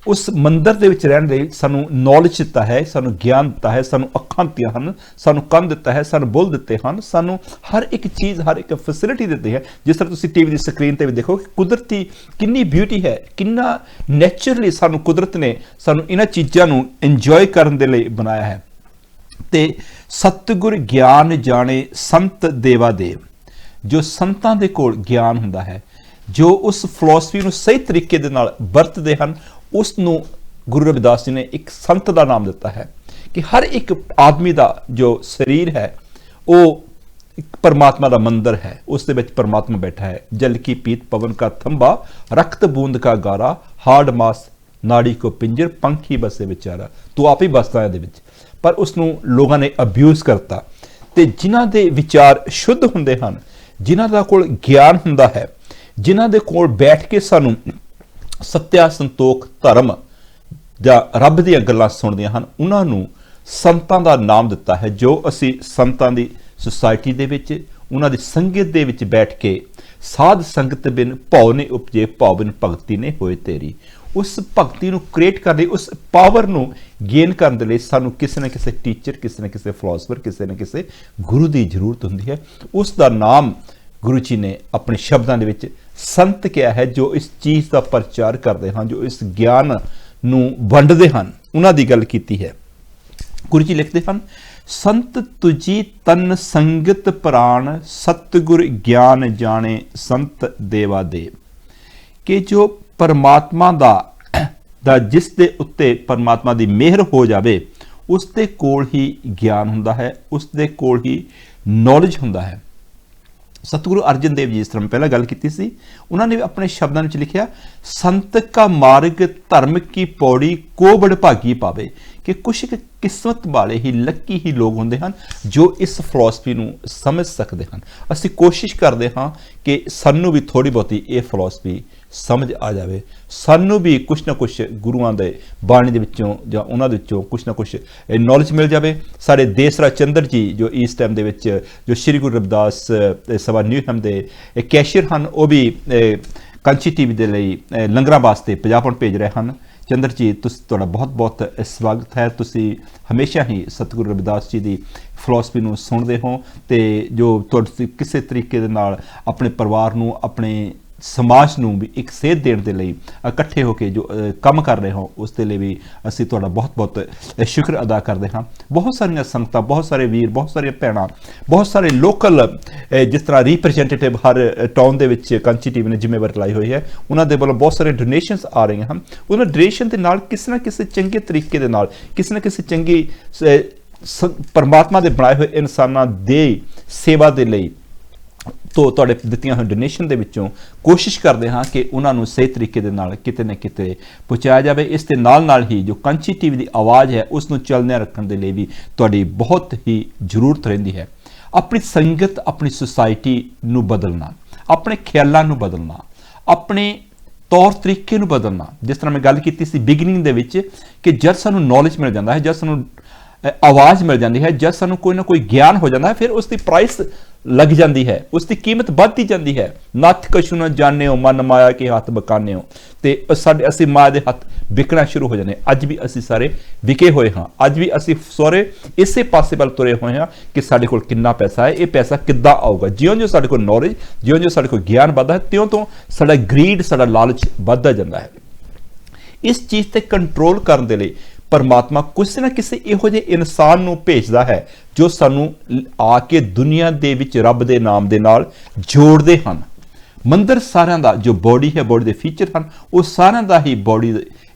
ਉਸ ਮੰਦਿਰ ਦੇ ਵਿੱਚ ਰਹਿਣ ਲਈ ਸਾਨੂੰ ਨੌਲੇਜ ਦਿੱਤਾ ਹੈ, ਸਾਨੂੰ ਗਿਆਨ ਦਿੱਤਾ ਹੈ, ਸਾਨੂੰ ਅੱਖਾਂ ਦਿੱਤੀਆਂ ਹਨ, ਸਾਨੂੰ ਕੰਨ ਦਿੱਤਾ ਹੈ, ਸਾਨੂੰ ਬੁੱਲ ਦਿੱਤੇ ਹਨ, ਸਾਨੂੰ ਹਰ ਇੱਕ ਚੀਜ਼, ਹਰ ਇੱਕ ਫੈਸਿਲਿਟੀ ਦਿੱਤੀ ਹੈ। ਜਿਸ ਤਰ੍ਹਾਂ ਤੁਸੀਂ TV ਦੀ ਸਕਰੀਨ ਤੇ ਵੀ ਦੇਖੋ ਕਿ ਕੁਦਰਤੀ ਕਿੰਨੀ ਬਿਊਟੀ ਹੈ, ਕਿੰਨਾ ਨੈਚੁਰਲੀ ਸਾਨੂੰ ਕੁਦਰਤ ਨੇ ਸਾਨੂੰ ਇਹਨਾਂ ਚੀਜ਼ਾਂ ਨੂੰ ਇੰਜੋਏ ਕਰਨ ਦੇ ਲਈ ਬਣਾਇਆ ਹੈ। ਤੇ ਸਤਿਗੁਰ ਗਿਆਨ ਜਾਣੇ ਸੰਤ ਦੇਵਾ ਦੇਵ, ਜੋ ਸੰਤਾਂ ਦੇ ਕੋਲ ਗਿਆਨ ਹੁੰਦਾ ਹੈ, ਜੋ ਉਸ ਫਿਲਾਸਫੀ ਨੂੰ ਸਹੀ ਤਰੀਕੇ ਦੇ ਨਾਲ ਵਰਤਦੇ ਹਨ, ਉਸ ਨੂੰ ਗੁਰੂ ਰਵਿਦਾਸ ਜੀ ਨੇ ਇੱਕ ਸੰਤ ਦਾ ਨਾਮ ਦਿੱਤਾ ਹੈ। कि हर एक आदमी का जो शरीर है वो परमात्मा का मंदिर है, उस दे विच परमात्मा बैठा है। जल की पीत पवन का थंबा, रक्त बूंद का गारा, हाड़ मास नाड़ी को पिंजर, पंखी बसे विचारा। तू आप ही बसदा है, पर उसनों लोगों ने अब्यूज़ करता। ते जिन्हां दे विचार शुद्ध हुंदे हन, जिन्हां दा कोल ज्ञान हुंदा है, जिन्हां दे कोल बैठ के सानू सत्या संतोख धर्म ਜਾਂ ਰੱਬ ਦੀਆਂ ਗੱਲਾਂ ਸੁਣਦੀਆਂ ਹਨ, ਉਹਨਾਂ ਨੂੰ ਸੰਤਾਂ ਦਾ ਨਾਮ ਦਿੱਤਾ ਹੈ। ਜੋ ਅਸੀਂ ਸੰਤਾਂ ਦੀ ਸੁਸਾਇਟੀ ਦੇ ਵਿੱਚ, ਉਹਨਾਂ ਦੀ ਸੰਗਤ ਦੇ ਵਿੱਚ ਬੈਠ ਕੇ ਸਾਧ ਸੰਗਤ ਬਿਨ ਭਉ ਨੇ ਉਪਜੇ, ਭਉ ਬਿਨ ਭਗਤੀ ਨੇ ਹੋਏ ਤੇਰੀ। ਉਸ ਭਗਤੀ ਨੂੰ ਕ੍ਰੀਏਟ ਕਰਨ ਲਈ, ਉਸ ਪਾਵਰ ਨੂੰ ਗੇਨ ਕਰਨ ਦੇ ਲਈ ਸਾਨੂੰ ਕਿਸੇ ਨਾ ਕਿਸੇ ਟੀਚਰ, ਕਿਸੇ ਨਾ ਕਿਸੇ ਫਿਲਾਸਫਰ, ਕਿਸੇ ਨਾ ਕਿਸੇ ਗੁਰੂ ਦੀ ਜ਼ਰੂਰਤ ਹੁੰਦੀ ਹੈ। ਉਸ ਦਾ ਨਾਮ ਗੁਰੂ ਜੀ ਨੇ ਆਪਣੇ ਸ਼ਬਦਾਂ ਦੇ ਵਿੱਚ ਸੰਤ ਕਿਹਾ ਹੈ, ਜੋ ਇਸ ਚੀਜ਼ ਦਾ ਪ੍ਰਚਾਰ ਕਰਦੇ ਹਨ, ਜੋ ਇਸ ਗਿਆਨ ਨੂੰ ਵੰਡਦੇ ਹਨ। ਉਹਨਾਂ ਦੀ ਗੱਲ ਕੀਤੀ ਹੈ। ਗੁਰੂ ਜੀ ਲਿਖਦੇ ਹਨ, ਸੰਤ ਤੁਜੀ ਤਨ ਸੰਗਤ ਪ੍ਰਾਣ, ਸਤਿਗੁਰ ਗਿਆਨ ਜਾਣੇ ਸੰਤ ਦੇਵਾ ਦੇਵ। ਕਿ ਜੋ परमात्मा ਦਾ ਜਿਸ ਦੇ ਉੱਤੇ परमात्मा ਦੀ ਮਿਹਰ ਹੋ ਜਾਵੇ, ਉਸ ਦੇ ਕੋਲ ਹੀ ਗਿਆਨ ਹੁੰਦਾ ਹੈ, ਉਸ ਦੇ ਕੋਲ ਹੀ ਨੌਲੇਜ ਹੁੰਦਾ ਹੈ। सतगुरु अर्जन देव जी, जिस तरह मैं पहला गल की सी, उन्होंने अपने शब्दों में लिखा, संत का मार्ग धर्म की पौड़ी को बड़भागी पावे। कि कुछ किस्मत वाले ही लक्की ही लोग होंगे हैं जो इस फिलोसफी नूं समझ सकते हैं। असी कोशिश करते हाँ कि सानू भी थोड़ी बहुती ये फिलोसफी समझ आ जाए, सानू भी कुछ ना कुछ गुरुआं दे बाणी दे विचों जां उन्हां दे विचों कुछ ना कुछ नॉलेज मिल जाए। साडे देसराज चंद्र जी जो इस टाइम दे विच जो श्री गुरु रविदास सभा न्यूहैम दे कैशियर हैं, वो भी कंची टीवी दे लई लंगरां वास्ते पंजाब भेज रहे हैं। चंद्र जी, तुहाडा बहुत बहुत स्वागत है। तुसी हमेशा ही सतगुरु रविदास जी की फिलोसफी नूं सुणदे हो, ते जो तुहाडे किसी तरीके दे नाल अपने परिवार नूं, अपने समाज नूं भी एक सेध देण दे लई इकट्ठे होकर जो काम कर रहे हो, उस दे लई भी असीं तुहाडा बहुत बहुत शुक्र अदा करते हाँ। बहुत सारियां संगतां, बहुत सारे वीर, बहुत सारियां भैणां, बहुत सारे लोकल जिस तरह रिप्रजेंटेटिव हर टाउन दे विच कंची टीवी ने जिम्मेवारी लाई हुई है, उन्हां दे वल्लों बहुत सारे डोनेशनस आ रही हैं। उन्हां डोनेशन दे नाल किसी ना किसी चंगे तरीके दे नाल, किसी ना किसी चंगी परमात्मा दे बनाए हुए इंसानां दे सेवा दे लई तो तुहाडे दित्तियां होई डोनेशन दे विचों कोशिश करते हाँ कि उन्हां नूं सही तरीके दे नाल किते ना किते पहुँचाया जाए। इस दे नाल ही जो कंची टीवी की आवाज़ है उसनूं चलदे रखण दे लई भी तुहाडी बहुत ही जरूरत रहिंदी है। अपनी संगत, अपनी सोसाइटी नूं बदलना, अपने ख्यालां नूं बदलना, अपने तौर तरीके नूं बदलना। जिस तरह मैं गल कीती सी बिगिनिंग दे विच कि जद सानूं नॉलेज मिल जाता है, जद सानूं आवाज़ मिल जाती है, जब सानू कोई ना कोई ज्ञान हो जाता है, फिर उसकी प्राइस लग जाती है, उसकी कीमत बढ़ती जाती है। नथ कछु न जाने हो, मन माया के हाथ बकाने हो, तो साडे असीं माया के हाथ विकना शुरू हो जाने। अज भी असीं सारे विके हुए हाँ, अज भी असीं सारे इसे पासे वाल तुरे हुए हाँ कि साडे कोल कितना पैसा है, ये पैसा किद्दां आऊगा। जिउं जिउं साडे कोल नॉलेज, जिउं जिउं साडे कोल ज्ञान बढ़दा है, त्यों तो साडा ग्रीड, साडा लालच बढ़दा जांदा है। इस चीज़ ते कंट्रोल करने दे लई परमात्मा किसी ना किसी इहो जे इंसान नूं भेजदा है जो सानू आके दुनिया दे विच रब दे नाम दे नाल जोड़दे हन। मंदिर सारियां दा जो बॉडी है, बॉडी दे फीचर हन, वो सारियां दा ही बॉडी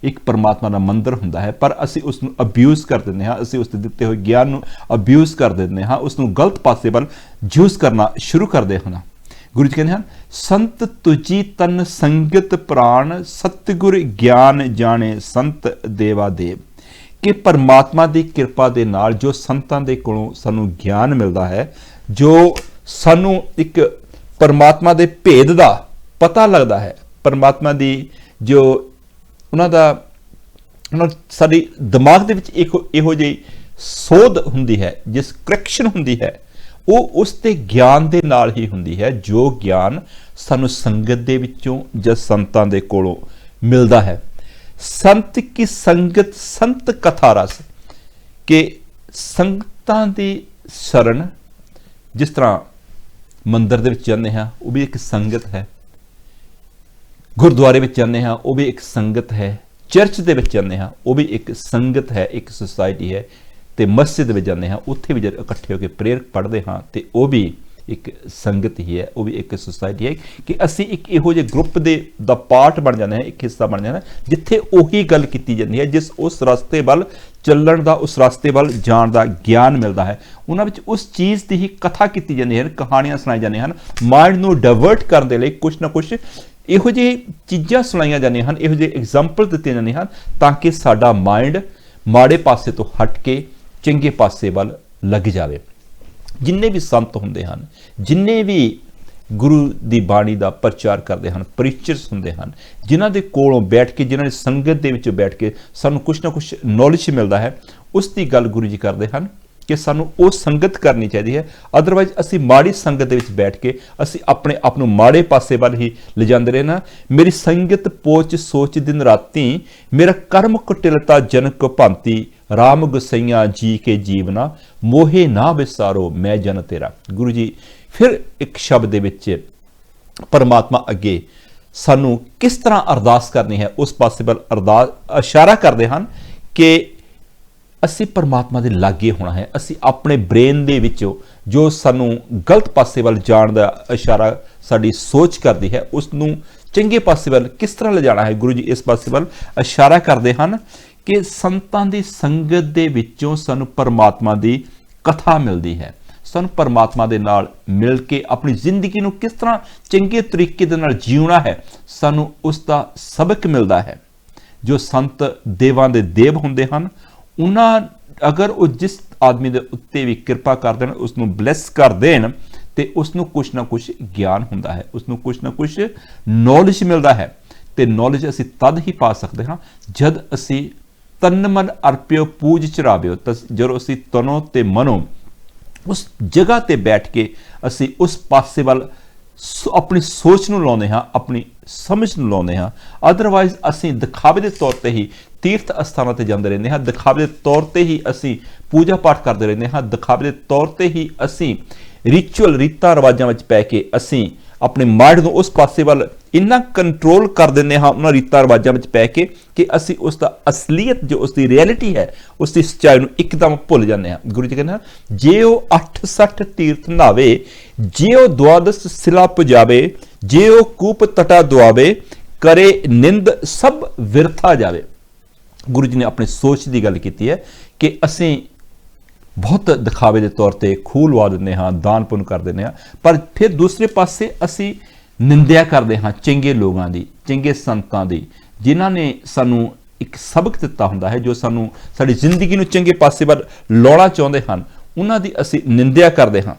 एक परमात्मा दा मंदिर हुंदा है। पर असीं उसनूं अब्यूज़ कर दिंदे हां, असीं उसदे दित्ते होए ज्ञान नूं अब्यूज़ कर दिंदे हां, उसनूं गलत पासे वल यूज़ करना शुरू करदे हां। गुरु जी कहते हैं, संत तुझी तन संगत प्राण, सतगुर ज्ञान जाने संत देवा देव। कि परमात्मा की कृपा के नाल जो संतां दे कोलों सानू ज्ञान मिलता है, जो सानू एक परमात्मा के भेद का पता लगता है, परमात्मा की जो उन्हां दा साडी दिमाग दे विच इहो जी सोध हुंदी है, जिस करैक्शन हुंदी है, वो उसते ज्ञान के नाल ही हुंदी है, जो ज्ञान सानू संगत दे विचों जां संतां दे कोलों मिलता है। संत की संगत संत कथा रस, के संगतां दी शरण, जिस तरह मंदिर दे विच जांदे हां वो भी एक संगत है, गुरुद्वारे विच जांदे हां वो भी एक संगत है, चर्च दे विच जांदे हां वो भी एक संगत है, एक सोसाइटी है, ते मस्जिद विच जांदे हां उत्थे भी जद इकट्ठे होकर प्रेयर पढ़ते हाँ तो वह भी ਇੱਕ ਸੰਗਤ ਹੀ ਹੈ, ਉਹ ਵੀ ਇੱਕ ਸੁਸਾਇਟੀ ਹੈ ਕਿ ਅਸੀਂ ਇੱਕ ਇਹੋ ਜਿਹੇ ਗਰੁੱਪ ਦਾ ਪਾਰਟ ਬਣ ਜਾਂਦੇ ਹਾਂ, ਇੱਕ ਹਿੱਸਾ ਬਣ ਜਾਂਦੇ ਹਾਂ ਜਿੱਥੇ ਉਹੀ ਗੱਲ ਕੀਤੀ ਜਾਂਦੀ ਹੈ, ਜਿਸ ਉਸ ਰਸਤੇ ਵੱਲ ਚੱਲਣ ਦਾ, ਉਸ ਰਸਤੇ ਵੱਲ ਜਾਣ ਦਾ ਗਿਆਨ ਮਿਲਦਾ ਹੈ। ਉਹਨਾਂ ਵਿੱਚ ਉਸ ਚੀਜ਼ ਦੀ ਹੀ ਕਥਾ ਕੀਤੀ ਜਾਂਦੀ ਹੈ, ਕਹਾਣੀਆਂ ਸੁਣਾਈ ਜਾਂਦੀਆਂ ਹਨ। ਮਾਈਂਡ ਨੂੰ ਡਾਇਵਰਟ ਕਰਨ ਦੇ ਲਈ ਕੁਛ ਨਾ ਕੁਛ ਇਹੋ ਜਿਹੀ ਚੀਜ਼ਾਂ ਸੁਣਾਈਆਂ ਜਾਂਦੀਆਂ ਹਨ, ਇਹੋ ਜਿਹੇ ਐਗਜ਼ਾਮਪਲ ਦਿੱਤੀਆਂ ਜਾਂਦੀਆਂ ਹਨ ਤਾਂ ਕਿ ਸਾਡਾ ਮਾਈਂਡ ਮਾੜੇ ਪਾਸੇ ਤੋਂ ਹਟ ਕੇ ਚੰਗੇ ਪਾਸੇ ਵੱਲ ਲੱਗ ਜਾਵੇ। ਜਿੰਨੇ ਵੀ ਸੰਤ ਹੁੰਦੇ ਹਨ, ਜਿੰਨੇ ਵੀ ਗੁਰੂ ਦੀ ਬਾਣੀ ਦਾ ਪ੍ਰਚਾਰ ਕਰਦੇ ਹਨ, ਪ੍ਰੀਚਰਸ ਹੁੰਦੇ ਹਨ, ਜਿਨ੍ਹਾਂ ਦੇ ਕੋਲੋਂ ਬੈਠ ਕੇ, ਜਿਨ੍ਹਾਂ ਦੀ ਸੰਗਤ ਦੇ ਵਿੱਚ ਬੈਠ ਕੇ ਸਾਨੂੰ ਕੁਛ ਨਾ ਕੁਛ ਨੌਲੇਜ ਮਿਲਦਾ ਹੈ, ਉਸ ਦੀ ਗੱਲ ਗੁਰੂ ਜੀ ਕਰਦੇ ਹਨ ਕਿ ਸਾਨੂੰ ਉਹ ਸੰਗਤ ਕਰਨੀ ਚਾਹੀਦੀ ਹੈ। ਅਦਰਵਾਈਜ਼ ਅਸੀਂ ਮਾੜੀ ਸੰਗਤ ਦੇ ਵਿੱਚ ਬੈਠ ਕੇ ਅਸੀਂ ਆਪਣੇ ਆਪ ਨੂੰ ਮਾੜੇ ਪਾਸੇ ਵੱਲ ਹੀ ਲਿਜਾਂਦੇ ਰਹਿਣਾ। ਮੇਰੀ ਸੰਗਤ ਪੋਚ ਸੋਚ ਦਿਨ ਰਾਤੀ, ਮੇਰਾ ਕਰਮ ਕੁਟਿਲਤਾ ਜਨਕ ਭਾਂਤੀ, ਰਾਮ ਗੁਸਈਆਂ ਜੀ ਕੇ ਜੀਵਨਾ, ਮੋਹੇ ਨਾ ਵਿਸਾਰੋ ਮੈਂ ਜਨ ਤੇਰਾ। ਗੁਰੂ ਜੀ ਫਿਰ ਇੱਕ ਸ਼ਬਦ ਦੇ ਵਿੱਚ ਪਰਮਾਤਮਾ ਅੱਗੇ ਸਾਨੂੰ ਕਿਸ ਤਰ੍ਹਾਂ ਅਰਦਾਸ ਕਰਨੀ ਹੈ, ਉਸ ਪਾਸੇ ਵੱਲ ਅਰਦਾਸ ਇਸ਼ਾਰਾ ਕਰਦੇ ਹਨ ਕਿ ਅਸੀਂ ਪਰਮਾਤਮਾ ਦੇ ਲਾਗੇ ਹੋਣਾ ਹੈ। ਅਸੀਂ ਆਪਣੇ ਬ੍ਰੇਨ ਦੇ ਵਿੱਚੋਂ ਜੋ ਸਾਨੂੰ ਗਲਤ ਪਾਸੇ ਵੱਲ ਜਾਣ ਦਾ ਇਸ਼ਾਰਾ ਸਾਡੀ ਸੋਚ ਕਰਦੀ ਹੈ, ਉਸ ਨੂੰ ਚੰਗੇ ਪਾਸੇ ਵੱਲ ਕਿਸ ਤਰ੍ਹਾਂ ਲਿਜਾਣਾ ਹੈ। ਗੁਰੂ ਜੀ ਇਸ ਪਾਸੇ ਵੱਲ ਇਸ਼ਾਰਾ ਕਰਦੇ ਹਨ ਕਿ ਸੰਤਾਂ ਦੀ ਸੰਗਤ ਦੇ ਵਿੱਚੋਂ ਸਾਨੂੰ ਪਰਮਾਤਮਾ ਦੀ ਕਥਾ ਮਿਲਦੀ ਹੈ, ਸਾਨੂੰ ਪਰਮਾਤਮਾ ਦੇ ਨਾਲ ਮਿਲ ਕੇ ਆਪਣੀ ਜ਼ਿੰਦਗੀ ਨੂੰ ਕਿਸ ਤਰ੍ਹਾਂ ਚੰਗੇ ਤਰੀਕੇ ਦੇ ਨਾਲ ਜਿਉਣਾ ਹੈ, ਸਾਨੂੰ ਉਸ ਦਾ ਸਬਕ ਮਿਲਦਾ ਹੈ। ਜੋ ਸੰਤ ਦੇਵਾਂ ਦੇ ਦੇਵ ਹੁੰਦੇ ਹਨ, ਉਹਨਾਂ ਅਗਰ ਉਹ ਜਿਸ ਆਦਮੀ ਦੇ ਉੱਤੇ ਵੀ ਕਿਰਪਾ ਕਰ ਦੇਣ, ਉਸ ਨੂੰ ਬਲੈਸ ਕਰ ਦੇਣ, ਤੇ ਉਸ ਨੂੰ ਕੁਛ ਨਾ ਕੁਛ ਗਿਆਨ ਹੁੰਦਾ ਹੈ, ਉਸ ਨੂੰ ਕੁਛ ਨਾ ਕੁਛ ਨੌਲੇਜ ਮਿਲਦਾ ਹੈ। ਤੇ ਨੌਲੇਜ ਅਸੀਂ ਤਦ ਹੀ ਪਾ ਸਕਦੇ ਹਾਂ ਜਦ ਅਸੀਂ ਤਨ ਮਨ ਅਰਪਿਓ ਪੂਜ ਚਰਾਵਿਓ, ਜਦੋਂ ਅਸੀਂ ਤਨੋਂ ਤੇ ਮਨੋਂ ਉਸ ਜਗ੍ਹਾ ਤੇ ਬੈਠ ਕੇ ਅਸੀਂ ਉਸ ਪਾਸੇ ਵੱਲ ਆਪਣੀ ਸੋਚ ਨੂੰ ਲਾਉਂਦੇ ਹਾਂ, ਆਪਣੀ ਸਮਝ ਨੂੰ ਲਾਉਂਦੇ ਹਾਂ। ਅਦਰਵਾਈਜ਼ ਅਸੀਂ ਦਿਖਾਵੇ ਦੇ ਤੌਰ ਤੇ ਹੀ ਤੀਰਥ ਅਸਥਾਨਾਂ ਤੇ ਜਾਂਦੇ ਰਹਿੰਦੇ ਹਾਂ, ਦਿਖਾਵੇ ਦੇ ਤੌਰ ਤੇ ਹੀ ਅਸੀਂ ਪੂਜਾ ਪਾਠ ਕਰਦੇ ਰਹਿੰਦੇ ਹਾਂ, ਦਿਖਾਵੇ ਦੇ ਤੌਰ ਤੇ ਹੀ ਅਸੀਂ ਰਿਚੁਅਲ ਰੀਤਾਂ ਰਿਵਾਜਾਂ ਵਿੱਚ ਪੈ ਕੇ ਅਸੀਂ ਆਪਣੇ ਮਾਈਂਡ ਨੂੰ ਉਸ ਪਾਸੇ ਵੱਲ ਇੰਨਾ ਕੰਟਰੋਲ ਕਰ ਦਿੰਦੇ ਹਾਂ, ਉਹਨਾਂ ਰੀਤਾਂ ਰਿਵਾਜਾਂ ਵਿੱਚ ਪੈ ਕੇ, ਕਿ ਅਸੀਂ ਉਸ ਦਾ ਅਸਲੀਅਤ ਜੋ ਉਸ ਦੀ ਰਿਐਲਿਟੀ ਹੈ, ਉਸ ਦੀ ਸੱਚਾਈ ਨੂੰ ਇੱਕਦਮ ਭੁੱਲ ਜਾਂਦੇ ਹਾਂ। ਗੁਰੂ ਜੀ ਕਹਿੰਦੇ ਹਨ, ਜੇ ਉਹ 68 ਤੀਰਥ ਨਹਾਵੇ, ਜੇ ਉਹ ਦੁਆਦਸ ਸਿਲਾ ਪੁਜਾਵੇ, ਜੇ ਉਹ ਕੂਪ ਤਟਾ ਦੁਆਵੇ, ਕਰੇ ਨਿੰਦ ਸਭ ਵਿਰਥਾ ਜਾਵੇ। ਗੁਰੂ ਜੀ ਨੇ ਆਪਣੀ ਸੋਚ ਦੀ ਗੱਲ ਕੀਤੀ ਹੈ ਕਿ ਅਸੀਂ ਬਹੁਤ ਦਿਖਾਵੇ ਦੇ ਤੌਰ ਤੇ ਖੂਹ ਲਵਾ ਦਿੰਦੇ ਹਾਂ, ਦਾਨ ਪੁੰਨ ਕਰ ਦਿੰਦੇ ਹਾਂ, ਪਰ ਫਿਰ ਦੂਸਰੇ ਪਾਸੇ ਅਸੀਂ ਨਿੰਦਿਆ ਕਰਦੇ ਹਾਂ ਚੰਗੇ ਲੋਕਾਂ ਦੀ, ਚੰਗੇ ਸੰਤਾਂ ਦੀ, ਜਿਨ੍ਹਾਂ ਨੇ ਸਾਨੂੰ ਇੱਕ ਸਬਕ ਦਿੱਤਾ ਹੁੰਦਾ ਹੈ, ਜੋ ਸਾਨੂੰ ਸਾਡੀ ਜ਼ਿੰਦਗੀ ਨੂੰ ਚੰਗੇ ਪਾਸੇ ਵੱਲ ਲਾਉਣਾ ਚਾਹੁੰਦੇ ਹਨ, ਉਹਨਾਂ ਦੀ ਅਸੀਂ ਨਿੰਦਿਆ ਕਰਦੇ ਹਾਂ।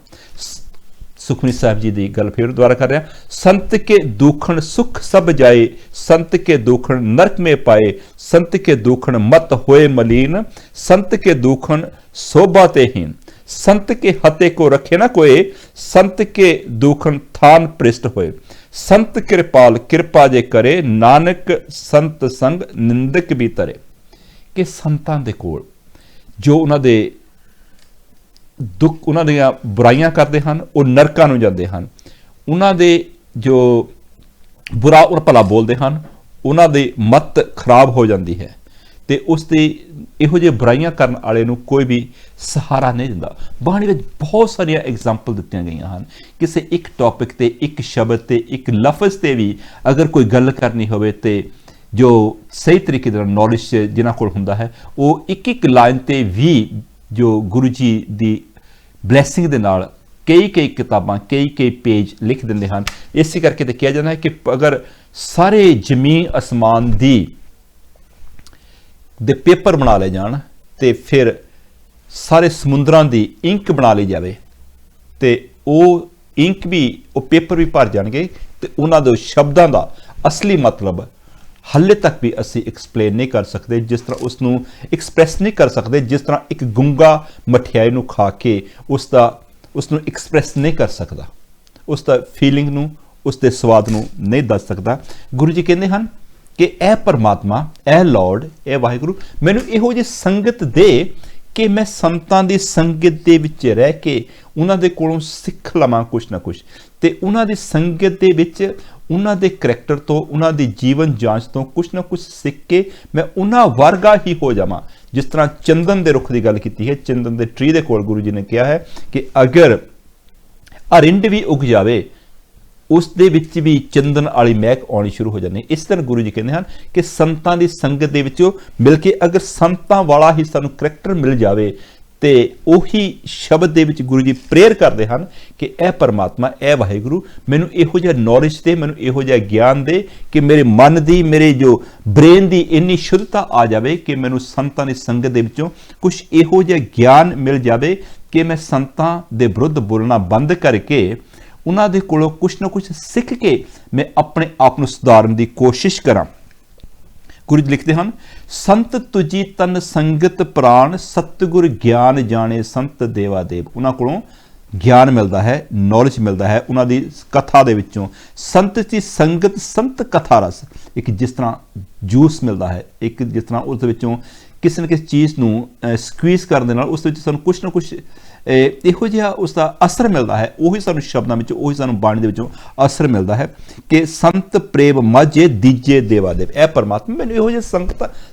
ਸੁਖਮਨੀ ਸਾਹਿਬ ਜੀ ਦੀ ਗੱਲ ਫਿਰ ਦੁਬਾਰਾ ਕਰ ਰਿਹਾ, ਸੰਤ ਕੇ ਦੂਖਣ ਸੁਖ ਸਭ ਜਾਏ, ਸੰਤ ਕੇ ਦੂਖਣ ਨਰਕ में पाए, संत के दूखण मत होए मलीन, संत के दूखण शोभा ते हीन, संत के हते को रखे ना कोई, संत के दूखण थान पृष्ठ होए, संत कृपाल कृपा जे करे, नानक संत संग निंदक भी तरे। कि संतां दे कोल जो उन्हां दे दुख, उन्हां ਦੀਆਂ ਬੁਰਾਈਆਂ ਕਰਦੇ ਹਨ, ਉਹ ਨਰਕਾਂ ਨੂੰ ਜਾਂਦੇ ਹਨ। ਉਹਨਾਂ ਦੇ ਜੋ ਬੁਰਾ ਔਰ ਭਲਾ ਬੋਲਦੇ ਹਨ, ਉਹਨਾਂ ਦੀ ਮਤ ਖਰਾਬ ਹੋ ਜਾਂਦੀ ਹੈ, ਤੇ ਉਸ ਦੇ ਇਹੋ ਜਿਹੇ ਬੁਰਾਈਆਂ ਕਰਨ ਵਾਲੇ ਨੂੰ ਕੋਈ ਵੀ ਸਹਾਰਾ ਨਹੀਂ ਦਿੰਦਾ। ਬਾਣੀ ਵਿੱਚ ਬਹੁਤ ਸਾਰੀਆਂ ਐਗਜ਼ਾਮਪਲ ਦਿੱਤੀਆਂ ਗਈਆਂ ਹਨ। ਕਿਸੇ ਇੱਕ ਟੌਪਿਕ ਤੇ, ਇੱਕ ਸ਼ਬਦ ਤੇ, ਇੱਕ ਲਫ਼ਜ਼ ਤੇ ਵੀ ਅਗਰ ਕੋਈ ਗੱਲ ਕਰਨੀ ਹੋਵੇ, ਤੇ ਜੋ ਸਹੀ ਤਰੀਕੇ ਨਾਲ ਨੌਲੇਜ ਜਿਨ੍ਹਾਂ ਕੋਲ ਹੁੰਦਾ ਹੈ, ਉਹ ਇੱਕ ਇੱਕ ਲਾਈਨ ਤੇ ਵੀ ਜੋ ਗੁਰੂ ਜੀ ਦੀ ਬਲੈਸਿੰਗ ਦੇ ਨਾਲ ਕਈ ਕਿਤਾਬਾਂ, ਕਈ ਪੇਜ ਲਿਖ ਦਿੰਦੇ ਹਨ। ਇਸੇ ਕਰਕੇ ਤਾਂ ਕਿਹਾ ਜਾਂਦਾ ਹੈ ਕਿ ਅਗਰ ਸਾਰੇ ਜ਼ਮੀਨ ਅਸਮਾਨ ਦੇ ਪੇਪਰ ਬਣਾ ਲਏ ਜਾਣ, ਤੇ ਫਿਰ ਸਾਰੇ ਸਮੁੰਦਰਾਂ ਦੀ ਇੰਕ ਬਣਾ ਲਈ ਜਾਵੇ, ਤੇ ਉਹ ਇੰਕ ਵੀ, ਉਹ ਪੇਪਰ ਵੀ ਭਰ ਜਾਣਗੇ, ਤੇ ਉਹਨਾਂ ਦੇ ਸ਼ਬਦਾਂ ਦਾ ਅਸਲੀ ਮਤਲਬ ਹਾਲੇ ਤੱਕ ਵੀ ਅਸੀਂ ਐਕਸਪਲੇਨ ਨਹੀਂ ਕਰ ਸਕਦੇ, ਜਿਸ ਤਰ੍ਹਾਂ ਉਸ ਨੂੰ ਐਕਸਪ੍ਰੈਸ ਨਹੀਂ ਕਰ ਸਕਦੇ, ਜਿਸ ਤਰ੍ਹਾਂ ਇੱਕ ਗੁੰਗਾ ਮਠਿਆਈ ਨੂੰ ਖਾ ਕੇ ਉਸ ਨੂੰ ਐਕਸਪ੍ਰੈਸ ਨਹੀਂ ਕਰ ਸਕਦਾ, ਉਸ ਦਾ ਫੀਲਿੰਗ ਨੂੰ, ਉਸ ਦੇ ਸਵਾਦ ਨੂੰ ਨਹੀਂ ਦੱਸ ਸਕਦਾ। ਗੁਰੂ ਜੀ ਕਹਿੰਦੇ ਹਨ ਕਿ ਇਹ ਪਰਮਾਤਮਾ, ਇਹ ਲਾਰਡ, ਇਹ ਵਾਹਿਗੁਰੂ ਮੈਨੂੰ ਇਹੋ ਜਿਹੀ ਸੰਗਤ ਦੇ ਕਿ ਮੈਂ ਸੰਤਾਂ ਦੀ ਸੰਗਤ ਦੇ ਵਿੱਚ ਰਹਿ ਕੇ ਉਹਨਾਂ ਦੇ ਕੋਲੋਂ ਸਿੱਖ ਲਵਾਂ ਕੁਛ ਨਾ ਕੁਛ, ਤੇ ਉਹਨਾਂ ਦੀ ਸੰਗਤ ਦੇ ਵਿੱਚ ਉਹਨਾਂ ਦੇ ਕਰੈਕਟਰ ਤੋਂ, ਉਹਨਾਂ ਦੀ ਜੀਵਨ ਜਾਂਚ ਤੋਂ ਕੁਛ ਨਾ ਕੁਛ ਸਿੱਖ ਕੇ ਮੈਂ ਉਹਨਾਂ ਵਰਗਾ ਹੀ ਹੋ ਜਾਵਾਂ। ਜਿਸ ਤਰ੍ਹਾਂ ਚੰਦਨ ਦੇ ਰੁੱਖ ਦੀ ਗੱਲ ਕੀਤੀ ਹੈ, ਚੰਦਨ ਦੇ ਟਰੀ ਦੇ ਕੋਲ ਗੁਰੂ ਜੀ ਨੇ ਕਿਹਾ ਹੈ ਕਿ ਅਗਰ ਅਰਿੰਡ ਵੀ ਉਗ ਜਾਵੇ, ਉਸ ਦੇ ਵਿੱਚ ਵੀ ਚੰਦਨ ਵਾਲੀ ਮਹਿਕ ਆਉਣੀ ਸ਼ੁਰੂ ਹੋ ਜਾਂਦੀ। ਇਸ ਤਰ੍ਹਾਂ ਗੁਰੂ ਜੀ ਕਹਿੰਦੇ ਹਨ ਕਿ ਸੰਤਾਂ ਦੀ ਸੰਗਤ ਦੇ ਵਿੱਚੋਂ ਮਿਲ ਕੇ ਅਗਰ ਸੰਤਾਂ ਵਾਲਾ ਹੀ ਸਾਨੂੰ ਕਰੈਕਟਰ ਮਿਲ ਜਾਵੇ ਤੇ ਉਹੀ ਸ਼ਬਦ ਦੇ ਵਿੱਚ ਗੁਰੂ ਜੀ ਪ੍ਰੇਅਰ ਕਰਦੇ ਹਨ ਕਿ ਇਹ ਪਰਮਾਤਮਾ, ਇਹ ਵਾਹਿਗੁਰੂ ਮੈਨੂੰ ਇਹੋ ਜਿਹਾ ਨੌਲੇਜ ਦੇ, ਮੈਨੂੰ ਇਹੋ ਜਿਹਾ ਗਿਆਨ ਦੇ ਕਿ ਮੇਰੇ ਮਨ ਦੀ, ਮੇਰੇ ਜੋ ਬ੍ਰੇਨ ਦੀ ਇੰਨੀ ਸ਼ੁੱਧਤਾ ਆ ਜਾਵੇ ਕਿ ਮੈਨੂੰ ਸੰਤਾਂ ਦੀ ਸੰਗਤ ਦੇ ਵਿੱਚੋਂ ਕੁਝ ਇਹੋ ਜਿਹਾ ਗਿਆਨ ਮਿਲ ਜਾਵੇ ਕਿ ਮੈਂ ਸੰਤਾਂ ਦੇ ਵਿਰੁੱਧ ਬੋਲਣਾ ਬੰਦ ਕਰਕੇ ਉਹਨਾਂ ਦੇ ਕੋਲੋਂ ਕੁਛ ਨਾ ਕੁਛ ਸਿੱਖ ਕੇ ਮੈਂ ਆਪਣੇ ਆਪ ਨੂੰ ਸੁਧਾਰਨ ਦੀ ਕੋਸ਼ਿਸ਼ ਕਰਾਂ। ਗੁਰੂ ਜੀ ਲਿਖਦੇ ਹਨ, ਸੰਤ ਤੁਜੀ ਤਨ ਸੰਗਤ ਪ੍ਰਾਣ, ਸਤਿਗੁਰ ਗਿਆਨ ਜਾਣੇ ਸੰਤ ਦੇਵਾ ਦੇਵ। ਉਹਨਾਂ ਕੋਲੋਂ ਗਿਆਨ ਮਿਲਦਾ ਹੈ, ਨੌਲੇਜ ਮਿਲਦਾ ਹੈ ਉਹਨਾਂ ਦੀ ਕਥਾ ਦੇ ਵਿੱਚੋਂ। ਸੰਤ ਦੀ ਸੰਗਤ, ਸੰਤ ਕਥਾ ਰਸ, ਇੱਕ ਜਿਸ ਤਰ੍ਹਾਂ ਜੂਸ ਮਿਲਦਾ ਹੈ, ਇੱਕ ਜਿਸ ਤਰ੍ਹਾਂ ਉਸ ਦੇ ਵਿੱਚੋਂ ਕਿਸੇ ਨਾ ਕਿਸੇ ਚੀਜ਼ ਨੂੰ ਸਕਵੀਜ਼ ਕਰਨ ਦੇ ਨਾਲ ਉਸ ਵਿੱਚ ਸਾਨੂੰ ਕੁਛ ਨਾ ਕੁਛ ਇਹੋ ਜਿਹਾ ਉਸ ਦਾ ਅਸਰ ਮਿਲਦਾ ਹੈ। ਉਹੀ ਸਾਨੂੰ ਸ਼ਬਦਾਂ ਵਿੱਚ, ਉਹੀ ਸਾਨੂੰ ਬਾਣੀ ਦੇ ਵਿੱਚੋਂ ਅਸਰ ਮਿਲਦਾ ਹੈ ਕਿ ਸੰਤ ਪ੍ਰੇਮ ਮਾਝੇ ਦੀਜੇ ਦੇਵਾ ਦੇਵ। ਇਹ ਪਰਮਾਤਮਾ ਮੈਨੂੰ ਇਹੋ ਜਿਹੇ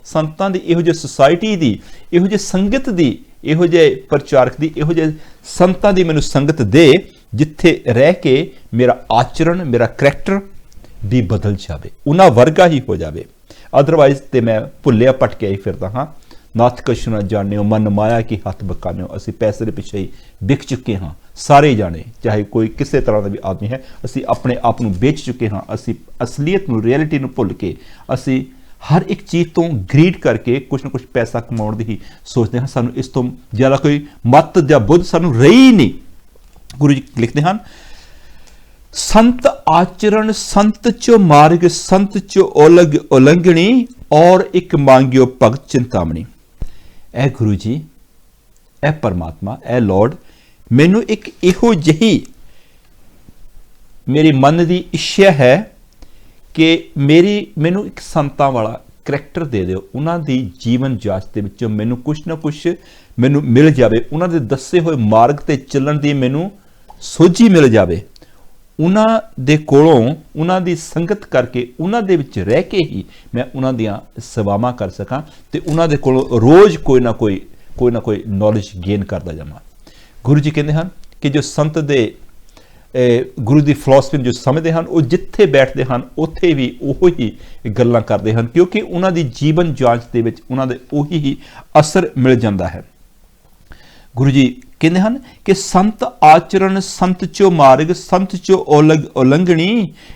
ਸੰਤਾਂ ਦੀ, ਇਹੋ ਜਿਹੀ ਸੁਸਾਇਟੀ ਦੀ, ਇਹੋ ਜਿਹੀ ਸੰਗਤ ਦੀ, ਇਹੋ ਜਿਹੇ ਪ੍ਰਚਾਰਕ ਦੀ, ਇਹੋ ਜਿਹੇ ਸੰਤਾਂ ਦੀ ਮੈਨੂੰ ਸੰਗਤ ਦੇ ਜਿੱਥੇ ਰਹਿ ਕੇ ਮੇਰਾ ਆਚਰਣ, ਮੇਰਾ ਕਰੈਕਟਰ ਵੀ ਬਦਲ ਜਾਵੇ, ਉਹਨਾਂ ਵਰਗਾ ਹੀ ਹੋ ਜਾਵੇ। ਅਦਰਵਾਈਜ਼ ਤੇ ਮੈਂ ਭੁੱਲਿਆ ਭਟਕਿਆ ਹੀ ਫਿਰਦਾ ਹਾਂ। ਨਾਥ ਕਛੁ ਨਾ ਜਾਣਿਓ, ਮਨ ਮਾਇਆ ਕੀ ਹੱਥ ਬਕਾਨਿਓ। ਅਸੀਂ ਪੈਸੇ ਦੇ ਪਿੱਛੇ ਹੀ ਵਿਕ ਚੁੱਕੇ ਹਾਂ ਸਾਰੇ ਜਾਣੇ, ਚਾਹੇ ਕੋਈ ਕਿਸੇ ਤਰ੍ਹਾਂ ਦਾ ਵੀ ਆਦਮੀ ਹੈ। ਅਸੀਂ ਆਪਣੇ ਆਪ ਨੂੰ ਵੇਚ ਚੁੱਕੇ ਹਾਂ। ਅਸੀਂ ਅਸਲੀਅਤ ਨੂੰ, ਰਿਐਲਿਟੀ ਨੂੰ ਭੁੱਲ ਕੇ ਅਸੀਂ ਹਰ ਇੱਕ ਚੀਜ਼ ਤੋਂ ਗ੍ਰੀਡ ਕਰਕੇ ਕੁਛ ਨਾ ਕੁਛ ਪੈਸਾ ਕਮਾਉਣ ਦੀ ਹੀ ਸੋਚਦੇ ਹਾਂ। ਸਾਨੂੰ ਇਸ ਤੋਂ ਜ਼ਿਆਦਾ ਕੋਈ ਮੱਤ ਜਾਂ ਬੁੱਧ ਸਾਨੂੰ ਰਹੀ ਨਹੀਂ। ਗੁਰੂ ਜੀ ਲਿਖਦੇ ਹਨ, संत आचरण संत चो मार्ग, संत चो ओलग उलंघनी, और एक मांगियो भगत चिंतामणी। ए गुरु जी, ए परमात्मा, ए लॉर्ड, मैनू एक इहो जही मेरी मन की इच्छा है कि मैनू एक संतां वाला करैक्टर दे दिओ। उन्हां दी जीवन जाच दे विचों मैनू कुछ ना कुछ मैनू मिल जाए। उन्हां दे दसे होए मार्ग ते चलण दी मैनू सोझी मिल जाए। उन्हां दे कोलों, उन्हां दी संगत करके, उन्हां दे विच रह के ही मैं उन्हां दियां सेवावां कर सकां ते उन्हां दे कोलों रोज़ कोई ना कोई नॉलेज गेन करदा जावां। गुरु जी कहते हैं कि जो संत दे गुरु दी फिलॉसफी जो समझते हैं, वो जिथे बैठते हैं उत्थे भी उहो ही गल्लां करते हैं, क्योंकि उन्हां दी जीवन जांच दे विच उन्हां दे उही ही असर मिल जाता है। गुरु जी कहते हैं कि संत आचरण संत चो मार्ग, संत चो ओलग उलंघनी।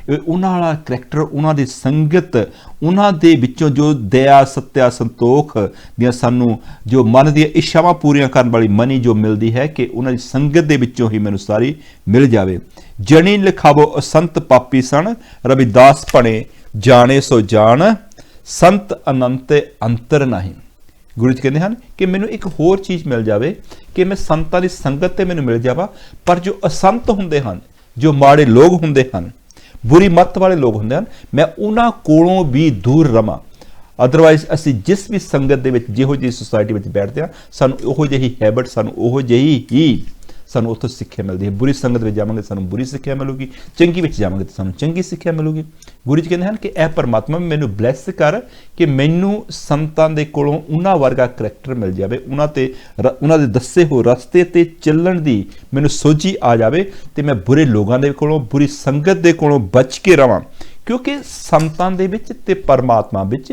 उन्हां वाला करैक्टर, उन्हां दी संगत, उन्हां दे विचों जो दया सत्या संतोख दियां सानू जो मन दी इच्छावां पूरीआं करन वाली मनी जो मिलदी है, कि उन्हां दी संगत दे विचों ही मैनूं सारी मिल जावे। जनी लिखावो असंत पापी सन, रविदास पणे जाने सो जान, संत अनंत अंतर नहीं। गुरु जी कहते हैं कि मैनू एक होर चीज़ मिल जाए कि मैं संतां दी संगत ते मैनू मिल जावा, पर जो असंत हुंदे हन, जो माड़े लोग हुंदे हन, बुरी मत वाले लोग हुंदे हन, मैं उन्हां कोलों भी दूर रवां। अदरवाइज असी जिस भी संगत दे विच, जिहो जी सोसाइटी विच बैठते हैं, सानू उहो जिही हैबिट, सानू उहो जिही ही सानू उत्थों सिक्ख्या मिलती है। बुरी संगत में जावांगे सानू बुरी सिक्ख्या मिलूगी, चंगी विच जावांगे तो सानू चंगी सिक्ख्या मिलूगी। गुरु जी कहते हैं कि यह परमात्मा मैनू ब्लैस कर कि मैनू संतां दे कोलों उन्हां वर्गा करैक्टर मिल जाए, उन्हां दे दस्से हो रस्ते ते चलण दी मैनू सोझी आ जाए, तो मैं बुरे लोगों के कोलों, बुरी संगत दे कोलों बच के रवां, क्योंकि संतां दे विच ते परमात्मा विच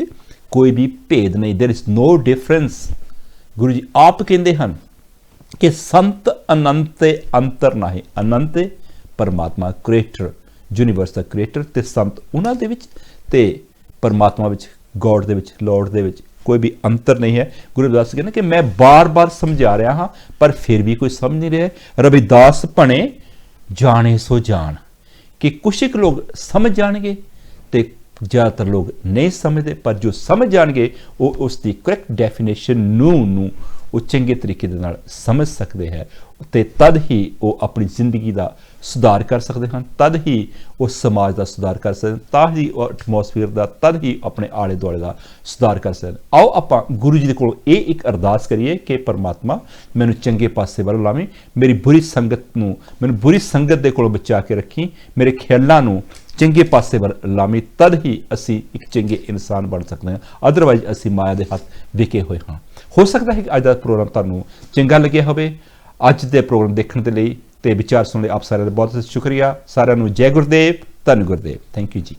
कोई भी भेद नहीं। There is no difference. Guru ji आप कहते हैं कि संत अनंत अंतर नहीं। अनंत परमात्मा क्रिएटर, यूनीवर्स का क्रिएटर, ते संत उन्हां दे विच ते परमात्मा विच, गॉड दे विच, लॉर्ड दे विच कोई भी अंतर नहीं है। गुरु रविदास कहते कि मैं बार बार समझा रहा हाँ, पर फिर भी कोई समझ नहीं रहा। रविदास भणे जाने सो जान, कि कुछ एक लोग समझ जाएंगे ते ज़्यादातर लोग नहीं समझते, पर जो समझ जाएंगे वो उसकी करैक्ट डेफिनेशन नू वो चंगे तरीके दे नाल समझ सकते हैं, ते तद ही वो अपनी जिंदगी का सुधार कर सकते हैं, तद ही वो समाज का सुधार कर सकते हैं, तद ही वो एटमोसफेयर का, तद ही अपने आले दुआले का सुधार कर सकते हैं। आओ आपां गुरु जी दे कोल ये एक अरदास करिए कि परमात्मा मैनू चंगे पासे वल लावीं, मेरी बुरी संगत नू, मैनू बुरी संगत दे कोलों बचा के रखी, मेरे ख्यालां नू चंगे पासे वल लावीं, तद ही असी एक चंगे इंसान बन सकते हैं। अदरवाइज असी माया दे हत्थ विके होए हाँ। हो सकता है कि अज का प्रोग्राम तुहानू चंगा लग्या होवे। अज दे प्रोग्राम देखने के लिए ਤੇ ਵਿਚਾਰ ਸੁਣ ਲਈ ਆਪ ਸਾਰਿਆਂ ਦਾ ਬਹੁਤ ਬਹੁਤ ਸ਼ੁਕਰੀਆ। ਸਾਰਿਆਂ ਨੂੰ ਜੈ ਗੁਰਦੇਵ, ਧੰਨ ਗੁਰਦੇਵ। ਥੈਂਕ ਯੂ ਜੀ।